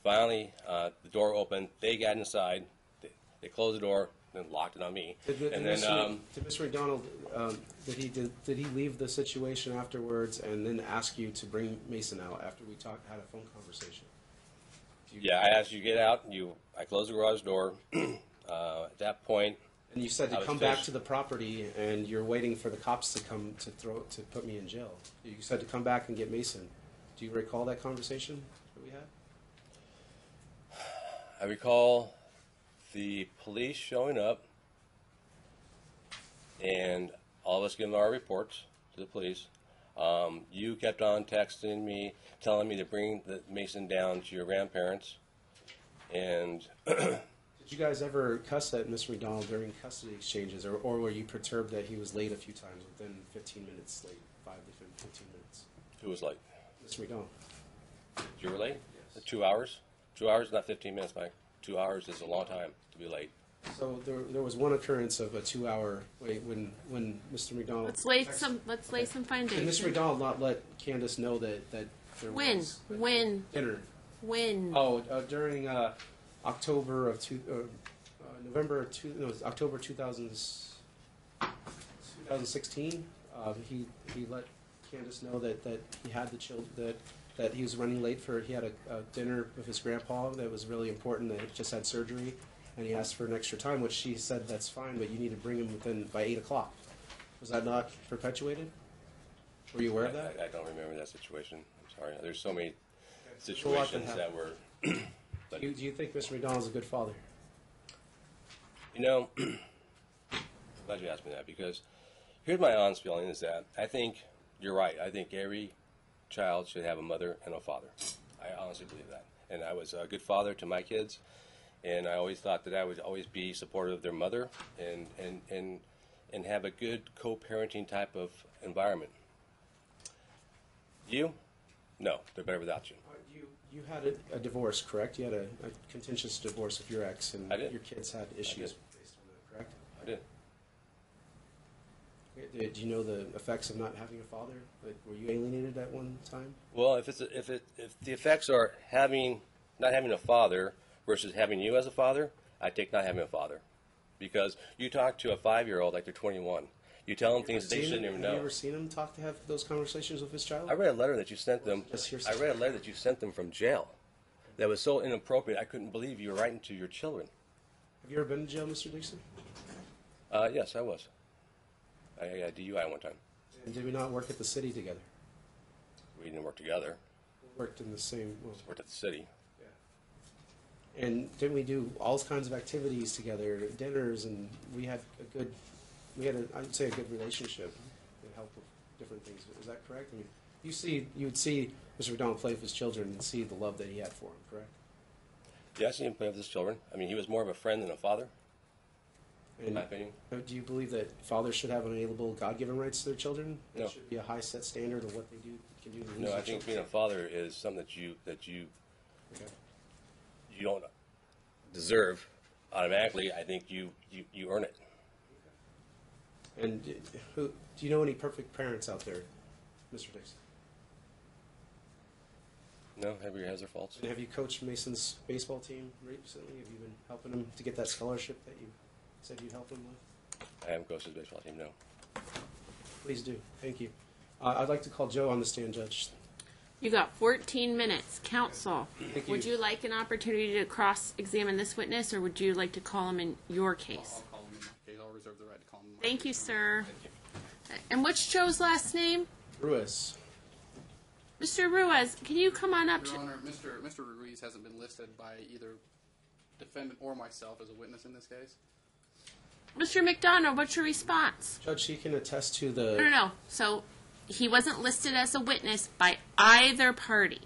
Finally, the door opened. They got inside. They closed the door. then locked it on me. Did Mr. McDonald, did he leave the situation afterwards and then ask you to bring Mason out after we had a phone conversation? Yeah, I asked you to get out. I closed the garage door. At that point, and you said to come back to the property, and you're waiting for the cops to come to put me in jail. You said to come back and get Mason. Do you recall that conversation that we had? I recall the police showing up and all of us giving our reports to the police. You kept on texting me, telling me to bring the Mason down to your grandparents. And did you guys ever cuss at Mr. McDonald during custody exchanges, or were you perturbed that he was late a few times, within 15 minutes late, 5 to 15 minutes? Who was late? Mr. McDonald. You were late? Yes. 2 hours? 2 hours, not 15 minutes, Mike. 2 hours is a long time to be late. So there was one occurrence of a 2-hour wait when Mr. McDonald. Let's lay some foundation. Did Mr. McDonald not let Candace know that there was dinner? When? Oh, during October 2016. He let Candace know that he had the children, that he was running late he had a dinner with his grandpa that was really important, that he just had surgery, and he asked for an extra time, which she said that's fine, but you need to bring him by 8 o'clock. Was that not perpetuated? Were you aware of that? I don't remember that situation. I'm sorry. There's so many situations that were. Do you think Mr. McDonald's a good father? You know, I'm glad you asked me that, because here's my honest feeling is that I think you're right. I think every child should have a mother and a father. I honestly believe that. And I was a good father to my kids, and I always thought that I would always be supportive of their mother and have a good co-parenting type of environment. You? No, they're better without you. You had a divorce, correct? You had a contentious divorce with your ex, and your kids had issues based on that, correct? I did. Did you know the effects of not having a father? Were you alienated at one time? Well, if the effects are not having a father versus having you as a father, I take not having a father, because you talk to a 5-year-old like they're 21. You tell them things that they shouldn't even know. Have you ever seen him have those conversations with his child? I read a letter that you sent them. I read a letter that you sent them from jail. That was so inappropriate. I couldn't believe you were writing to your children. Have you ever been to jail, Mr. Dixon? Yes, I was. I got a DUI one time. And did we not work at the city together? We didn't work together. We worked in the same. We worked at the city. Yeah. And didn't we do all kinds of activities together, dinners, and I'd say a good relationship and help with different things. Is that correct? I mean, you would see Mr. McDonald play with his children and see the love that he had for them, correct? Yeah, I see him play with his children. I mean, he was more of a friend than a father, in my opinion. Do you believe that fathers should have unalienable God-given rights to their children? No. There should be a high set standard of what they can do to lose No, I their think children? being a father is something that you Okay. you don't deserve automatically. I think you earn it. And do you know any perfect parents out there, Mr. Dixon? No, everybody has their faults. And have you coached Mason's baseball team recently? Have you been helping him to get that scholarship that you said you'd help him with? I haven't coached his baseball team, no. Please do. Thank you. I'd like to call Joe on the stand, Judge. You got 14 minutes. Counsel, Thank you. would you like an opportunity to cross-examine this witness, or would you like to call him in your case? I'll call him in my case. I'll reserve the right to call him in my Thank you, case. sir. And what's Joe's last name? Ruiz. Mr. Ruiz, can you come on up Your to... Honor, Mr. Ruiz hasn't been listed by either defendant or myself as a witness in this case. Mr. McDonald, what's your response? Judge, he can attest to the... No. So he wasn't listed as a witness by either party.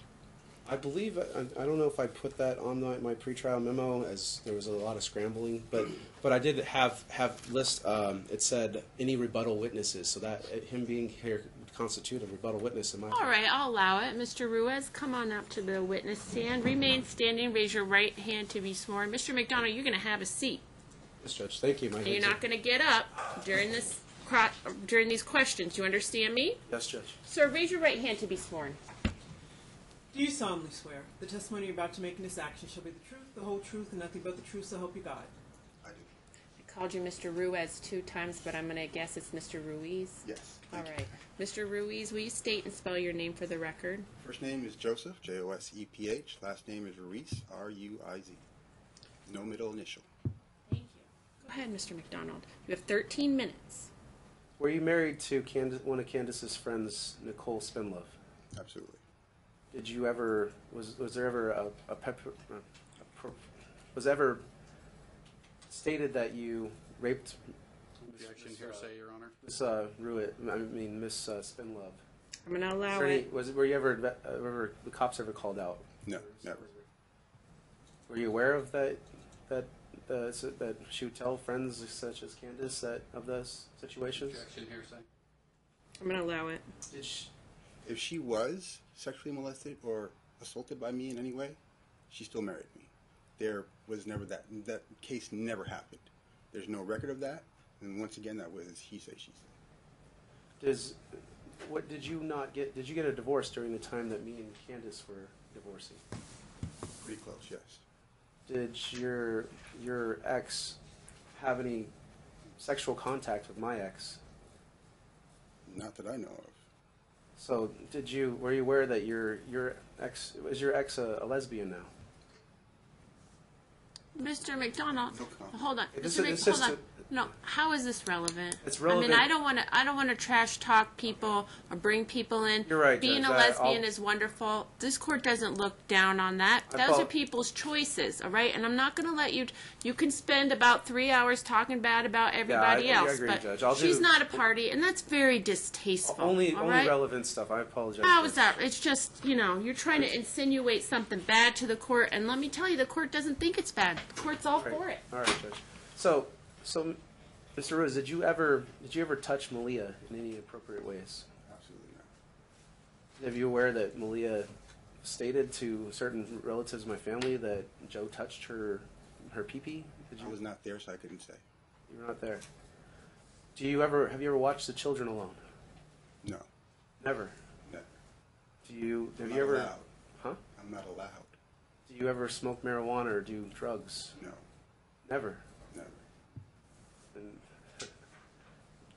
I believe, I don't know if I put that on my pretrial memo, as there was a lot of scrambling, but I did have list, it said any rebuttal witnesses, so that him being here would constitute a rebuttal witness in my All right, I'll allow it. Mr. Ruiz, come on up to the witness stand. Remain standing. Raise your right hand to be sworn. Mr. McDonald, you're going to have a seat. Yes, Judge. Thank you. And you're not going to get up during these questions. You understand me? Yes, Judge. Sir, raise your right hand to be sworn. Do you solemnly swear the testimony you're about to make in this action shall be the truth, the whole truth, and nothing but the truth, so help you God? I do. called you Mr. Ruiz 2 times, but I'm going to guess it's Mr. Ruiz. Yes. All Thank right. Mr. Ruiz, will you state and spell your name for the record? you. First name is Joseph, Joseph. Last name is Ruiz, Ruiz. No middle initial. Thank you. Go ahead, Mr. McDonald. You have 13 minutes. Were you married to one of Candace's friends, Nicole Spinlove? Absolutely. Did you ever, was there ever was ever stated that you raped Objection, hearsay, Your Honor. Miss Miss Spinlove? I'm going to allow Were it. you ever the cops ever called out? No, never. Were you aware of that that she would tell friends such as Candace of those situations? Objection, hearsay. I'm going to allow it. Did she, If she was sexually molested or assaulted by me in any way, she still married me. There was never that case never happened. There's no record of that. And once again, that was he say, she say. did you get a divorce during the time that me and Candace were divorcing? Pretty close, yes. Did your ex have any sexual contact with my ex? Not that I know of. So were you aware that your ex a lesbian now? Mr. McDonald, No comment. hold on. This Mr. is- Hold this on. is- No, how is this relevant? It's relevant. I mean, I don't want to trash talk people or bring people in. You're right, Being Judge. a lesbian I'll- is wonderful. This court doesn't look down on that. I Those felt- are people's choices, all right? And I'm not going to let you. You can spend about 3 hours talking bad about everybody I else, agree, but Judge. I'll she's do- not a party, and that's very distasteful. Only all right? relevant stuff. I apologize. How Judge. is that? It's just, you're trying to insinuate something bad to the court, and let me tell you, the court doesn't think it's bad. The court's all Right. for it. All right, Judge. So, Mr. Rose, did you ever touch Malia in any appropriate ways? Absolutely not. Are you aware that Malia stated to certain relatives of my family that Joe touched her pee-pee? I was not there, so I couldn't say. You were not there. Have you ever watched the children alone? No, Never. never. Have you not ever? allowed. Huh? I'm not allowed. Do you ever smoke marijuana or do drugs? No, Never. never.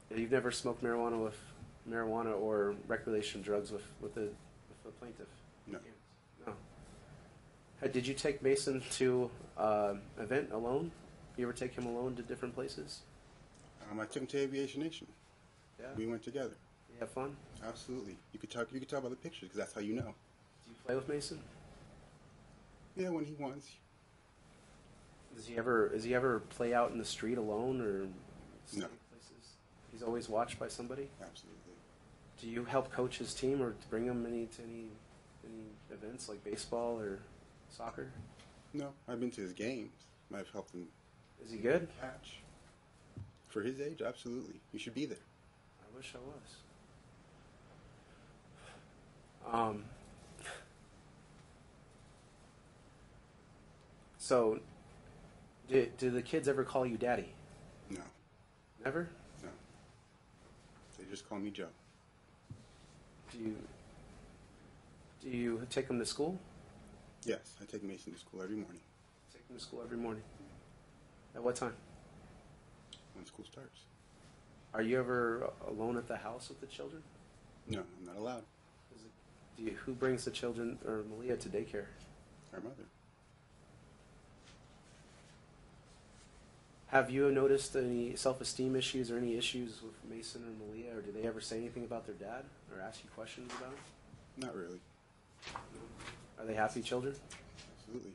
And you've never smoked marijuana or recreational drugs with the plaintiff? No. No. Did you take Mason to an event alone? You ever take him alone to different places? I took him to Aviation Nation. Yeah. We went together. You have fun? Absolutely. You could tell by the pictures because that's how you know. Do you play with Mason? Yeah, when he wants. Does he ever play out in the street alone or stay No. places? He's always watched by somebody. Absolutely. Do you help coach his team or bring him to any events like baseball or soccer? No, I've been to his games. I've helped him Is he good? catch. For his age, absolutely. You should be there. I wish I was. So, do the kids ever call you daddy? No, Never? no. They just call me Joe. Do you take them to school? Yes, I take Mason to school every morning Take them to school every morning. At what time? when school starts. Are you ever alone at the house with the children? No, I'm not allowed. Who brings the children or Malia to daycare? Our mother. Have you noticed any self-esteem issues or any issues with Mason or Malia, or do they ever say anything about their dad or ask you questions about him? Not really. Are they happy children? Absolutely.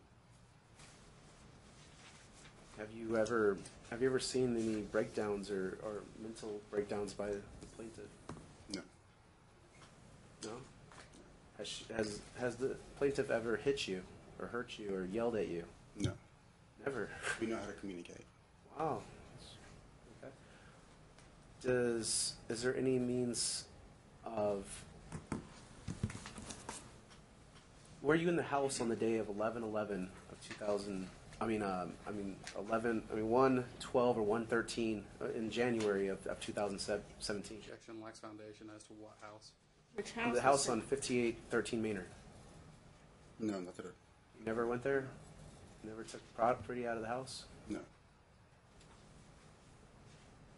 Have you ever seen any breakdowns or mental breakdowns by the plaintiff? No. No? Has the plaintiff ever hit you or hurt you or yelled at you? No. Never. We know how to communicate. Wow. Okay. Is there any means of? Were you in the house on the day of 11/11 of 2000? 1/12 or 1/13 in January of 2017. Objection lacks foundation as to what house. Which house? The house on 5813 Maynard. No, not that. You never went there? Never took property out of the house? No.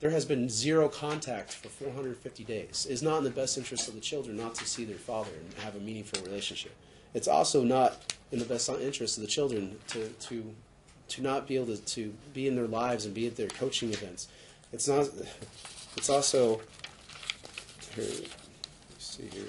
there has been zero contact for 450 days. It is not in the best interest of the children not to see their father and have a meaningful relationship. It's also not in the best interest of the children to not be able to be in their lives and be at their coaching events. It's not. It's also. Here, let's see here.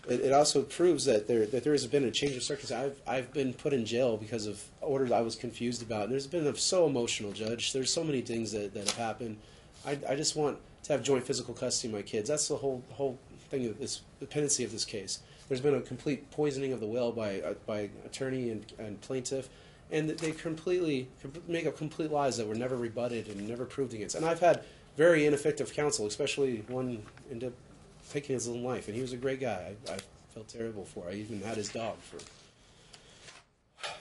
It also proves that there has been a change of circumstances. I've been put in jail because of orders I was confused about. And there's been so emotional, Judge. There's so many things that have happened. I just want to have joint physical custody of my kids. That's the whole thing of this dependency of this case. There's been a complete poisoning of the well by attorney and plaintiff, and they completely make up complete lies that were never rebutted and never proved against. And I've had very ineffective counsel, especially one ended up taking his own life, and he was a great guy. I felt terrible for. I even had his dog for.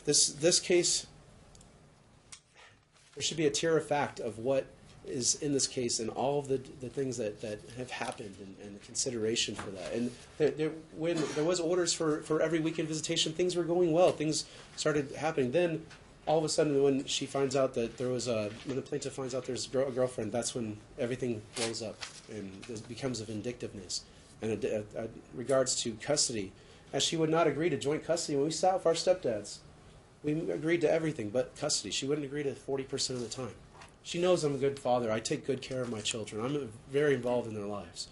This case, there should be a tier of fact of what is in this case and all of the things that have happened and the consideration for that. And when there was orders for every weekend visitation, things were going well. Things started happening. Then all of a sudden, when she finds out that when the plaintiff finds out there's a girlfriend, that's when everything blows up and it becomes a vindictiveness. And regards to custody, as she would not agree to joint custody when we sat with our stepdads, we agreed to everything but custody. She wouldn't agree to 40% of the time. She knows I'm a good father. I take good care of my children. I'm very involved in their lives.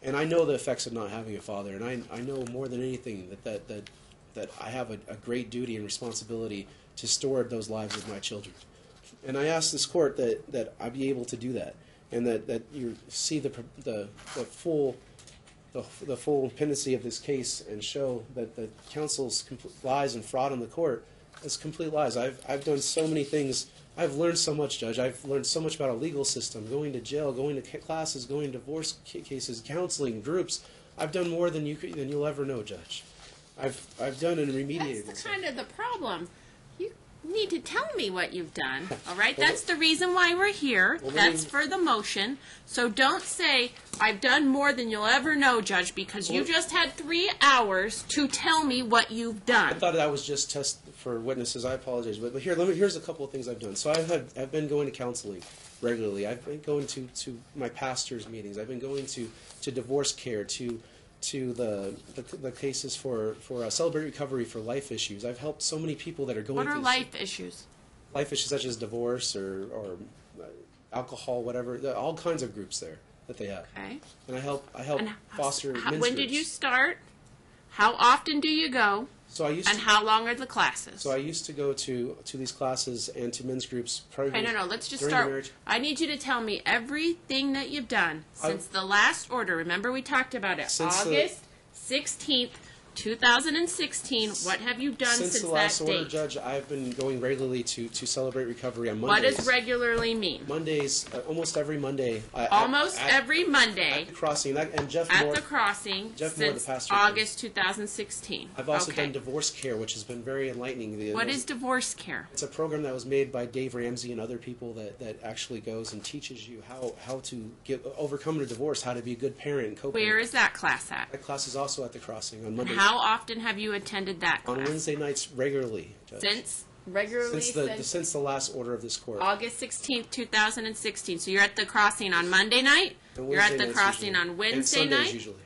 And I know the effects of not having a father. And I know more than anything that I have a great duty and responsibility to steward those lives of my children. And I ask this court that I be able to do that. And that you see the full pendency of this case and show that the counsel's lies and fraud on the court is complete lies. I've done so many things. I've learned so much, Judge. I've learned so much about a legal system, going to jail, going to classes, going to divorce cases, counseling, groups. I've done more than you'll ever know, Judge. I've done and remediated. That's kind of the problem. You need to tell me what you've done, all right? That's the reason why we're here. That's for the motion. So don't say, I've done more than you'll ever know, Judge, because you just had 3 hours to tell me what you've done. I thought that was just test for witnesses. I apologize. But here's a couple of things I've done. So I've been going to counseling regularly. I've been going to my pastor's meetings. I've been going to divorce care, to the cases for Celebrate Recovery for life issues. I've helped so many people that are going through. What are life issues? Life issues such as divorce or alcohol, whatever. All kinds of groups there that they have. Okay. And I help foster men's When groups. did you start? How often do you go? And how long are the classes? So I used to go to these classes and to men's groups. Okay, no, let's just start. I need you to tell me everything that you've done since the last order. Remember we talked about it. August 16th, 2016. What have you done since that date? Since the last order, Judge, I've been going regularly to Celebrate Recovery on Mondays. What does regularly mean? Mondays, almost every Monday. Every Monday. At the crossing. And Jeff at Moore, the crossing Jeff Moore, since the pastor, August 2016. I've also done divorce care, which has been very enlightening. What is divorce care? It's a program that was made by Dave Ramsey and other people that actually goes and teaches you how to overcome a divorce, how to be a good parent and co-parent. Where is that class at? That class is also at the crossing on Mondays. How often have you attended that class? On Wednesday nights regularly, Judge. Since the last order of this court. August 16th, 2016. So you're at the crossing on Monday night? You're at the crossing usually. on Wednesday and Sundays night? Usually.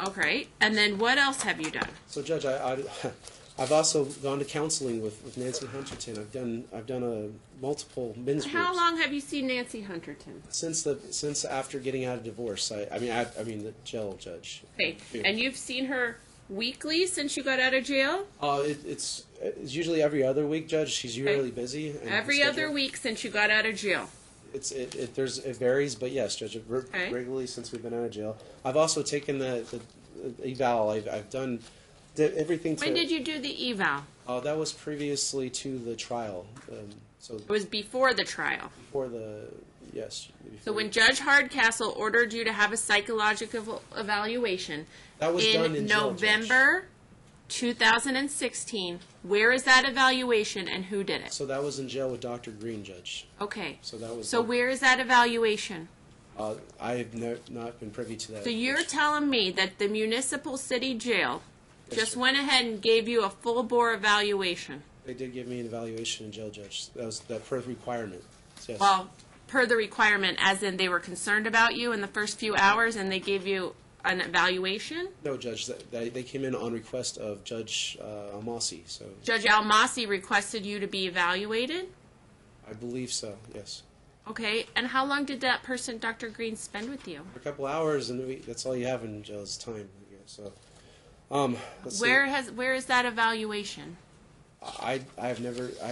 Okay. And then what else have you done? So, Judge, I've also gone to counseling with Nancy Hunterton. I've done multiple men's groups. How long have you seen Nancy Hunterton? Since after getting out of divorce. I mean the jail, Judge. Okay. And you've seen her weekly since you got out of jail? It's usually every other week, Judge. She's usually busy. Every other week since you got out of jail. It varies, but yes, Judge, regularly since we've been out of jail. I've also taken the eval. I've done everything. When did you do the eval? That was previously to the trial. So it was before the trial. Yes. So when Judge Hardcastle ordered you to have a psychological evaluation, that was done in November 2016, where is that evaluation and who did it? So that was in jail with Dr. Green, Judge. Okay. So where is that evaluation? I have not been privy to that. So you're telling me that the municipal city jail just went ahead and gave you a full bore evaluation? They did give me an evaluation in jail, Judge. That was that per requirement. Yes. Well, per the requirement, as in they were concerned about you in the first few hours and they gave you an evaluation? No, Judge. They came in on request of Judge Almasi. So Judge Almasi requested you to be evaluated? I believe so. Yes. Okay, and how long did that person, Dr. Green, spend with you? For a couple hours, and that's all you have in jail's time. I guess. So, let's see. Where is that evaluation? I have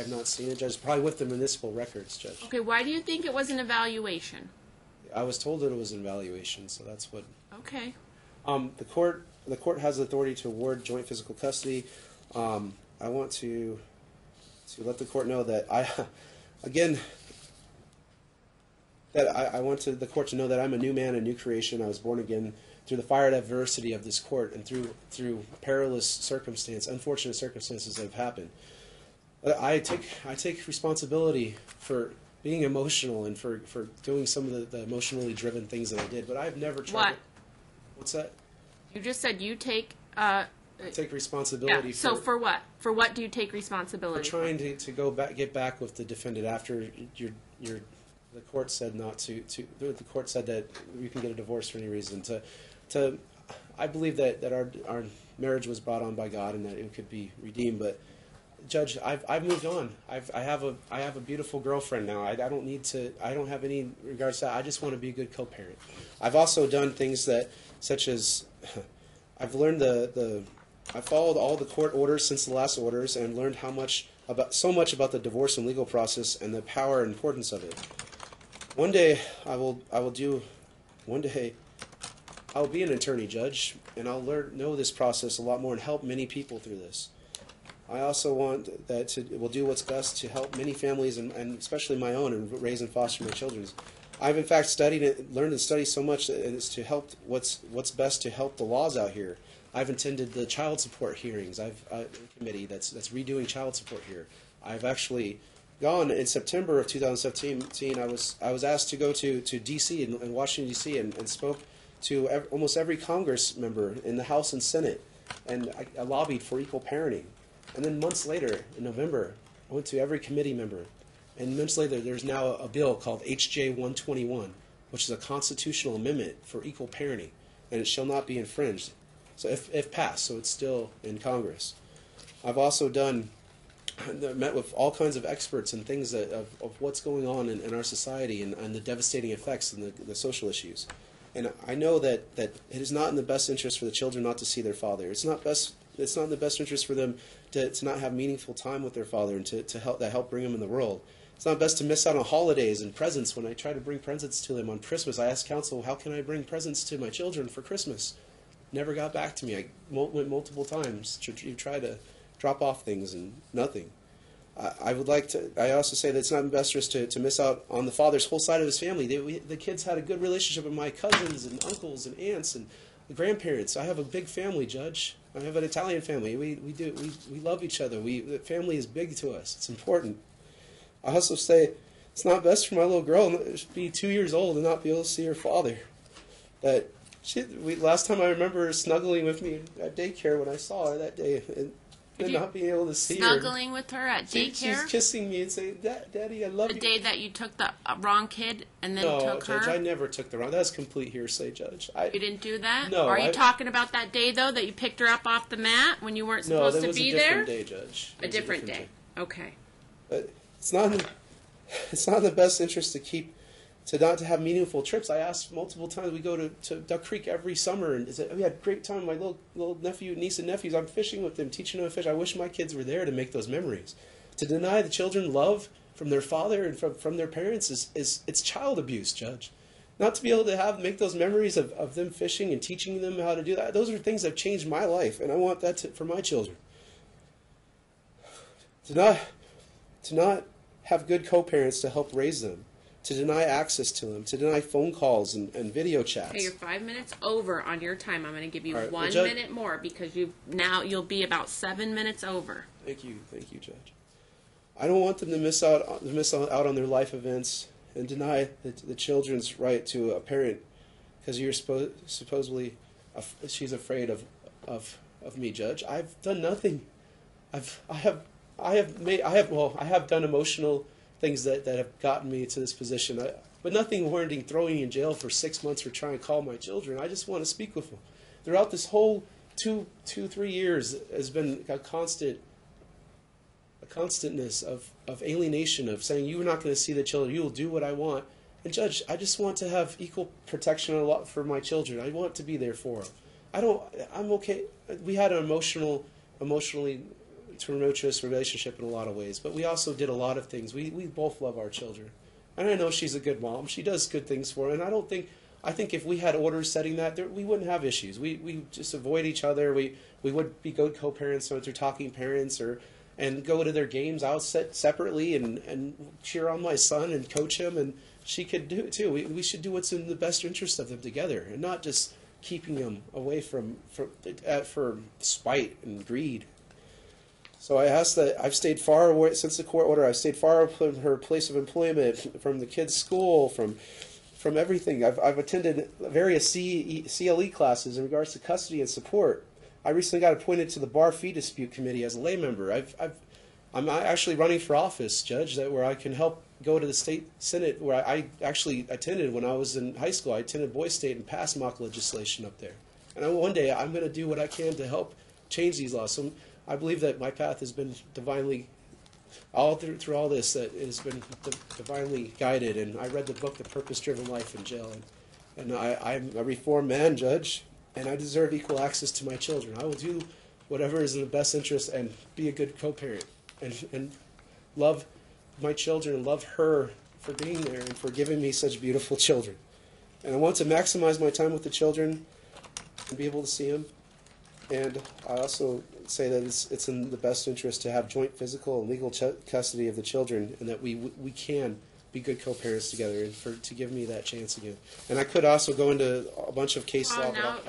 not seen it, Judge. Probably with the municipal records, Judge. Okay, why do you think it was an evaluation? I was told that it was an evaluation, so that's what. Okay. The court has the authority to award joint physical custody. I want to let the court know that I want the court to know that I'm a new man, a new creation. I was born again through the fire and adversity of this court, and through perilous unfortunate circumstances that have happened. I take responsibility for being emotional and for doing some of the emotionally driven things that I did, but I've never tried. What? What's that? You just said you take. I take responsibility. Yeah. So for what? For what do you take responsibility? For trying to get back with the defendant after the court said not to. The court said that you can get a divorce for any reason. I believe that our marriage was brought on by God and that it could be redeemed. But Judge, I've moved on. I have a beautiful girlfriend now. I don't need to. I don't have any regards to that. I just want to be a good co-parent. I've also done things such as I've learned I followed all the court orders since the last orders and learned so much about the divorce and legal process and the power and importance of it. One day I'll be an attorney, Judge, and I'll know this process a lot more and help many people through this. I also want will do what's best to help many families and especially my own and raise and foster my children's. I've in fact learned and studied so much that it's to help what's best to help the laws out here. I've attended the child support hearings. I've a committee that's redoing child support here. I've actually gone in September of 2017. I was asked to go to D.C. in Washington D.C. and spoke to almost every Congress member in the House and Senate, and I lobbied for equal parenting. And then months later, in November, I went to every committee member. And months later, there's now a bill called H.J. 121, which is a constitutional amendment for equal parenting, and it shall not be infringed. So if passed, so it's still in Congress. I've also met with all kinds of experts and things of what's going on in our society and the devastating effects and the social issues. And I know that it is not in the best interest for the children not to see their father. It's not in the best interest for them to not have meaningful time with their father and to help bring them in the world. It's not best to miss out on holidays and presents. When I try to bring presents to them on Christmas, I ask counsel, how can I bring presents to my children for Christmas? Never got back to me. I went multiple times to try to drop off things and nothing. I also say that it's not in best interest to miss out on the father's whole side of his family. The kids had a good relationship with my cousins and uncles and aunts and grandparents. I have a big family, Judge. I have an Italian family. We love each other. The family is big to us. It's important. I also say it's not best for my little girl to be 2 years old and not be able to see her father. Last time I remember her snuggling with me at daycare when I saw her that day, and not being able to see her. Snuggling with her at daycare? She's kissing me and saying, "Daddy, I love you." The day that you took the wrong kid and then took her? No, Judge, I never took the wrong. That's complete hearsay, Judge. You didn't do that? No. Are you talking about that day, though, that you picked her up off the mat when you weren't supposed to be there? No, that was a different day, Judge. A different day. Okay. But it's not in the best interest to have meaningful trips. I asked multiple times. We go to Duck Creek every summer, and we had a great time. My little niece and nephews, I'm fishing with them, teaching them to fish. I wish my kids were there to make those memories. To deny the children love from their father and from their parents it's child abuse, Judge. Not to be able to make those memories of them fishing and teaching them how to do that. Those are things that have changed my life, and I want that for my children. To not have good co-parents to help raise them. To deny access to them, to deny phone calls and video chats. Okay, you're 5 minutes over on your time. I'm going to give you right, 1 minute more because you'll be about 7 minutes over. Thank you, Judge. I don't want them to miss out on their life events and deny the children's right to a parent because you're supposedly she's afraid of me, Judge. I've done nothing. I have done emotional things that have gotten me to this position. But nothing warranting throwing me in jail for 6 months for trying to call my children. I just want to speak with them. Throughout this whole 3 years has been a constantness of alienation, of saying, you're not going to see the children, you will do what I want. And Judge, I just want to have equal protection for my children. I want to be there for them. I'm okay. We had an emotionally tumultuous relationship in a lot of ways, but we also did a lot of things. We both love our children. And I know she's a good mom. She does good things for them. And I think if we had orders setting that, we wouldn't have issues. We just avoid each other. We would be good co-parents, so they're talking parents, and go to their games. I'll sit separately and cheer on my son and coach him, and she could do it too. We should do what's in the best interest of them together, and not just keeping them away for spite and greed. So I ask that I've stayed far away since the court order. I've stayed far from her place of employment, from the kids' school, from everything. I've attended various CLE classes in regards to custody and support. I recently got appointed to the Bar Fee Dispute Committee as a lay member. I'm actually running for office, Judge, where I can help go to the state senate, where I actually attended when I was in high school. I attended Boys State and passed mock legislation up there. And one day I'm going to do what I can to help change these laws. So I believe that my path has been divinely, all through all this, that it has been divinely guided. And I read the book, The Purpose-Driven Life in Jail. And I'm a reformed man, Judge, and I deserve equal access to my children. I will do whatever is in the best interest and be a good co-parent and love my children and love her for being there and for giving me such beautiful children. And I want to maximize my time with the children and be able to see them. And I also say that it's in the best interest to have joint physical and legal custody of the children, and that we can be good co-parents together, and to give me that chance again. And I could also go into a bunch of case law. Now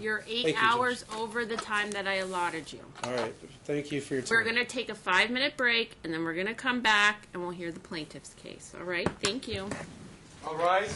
you're 8 hours over the time that I allotted you. All right. Thank you for your time. We're going to take a 5-minute break, and then we're going to come back, and we'll hear the plaintiff's case. All right? Thank you. All right.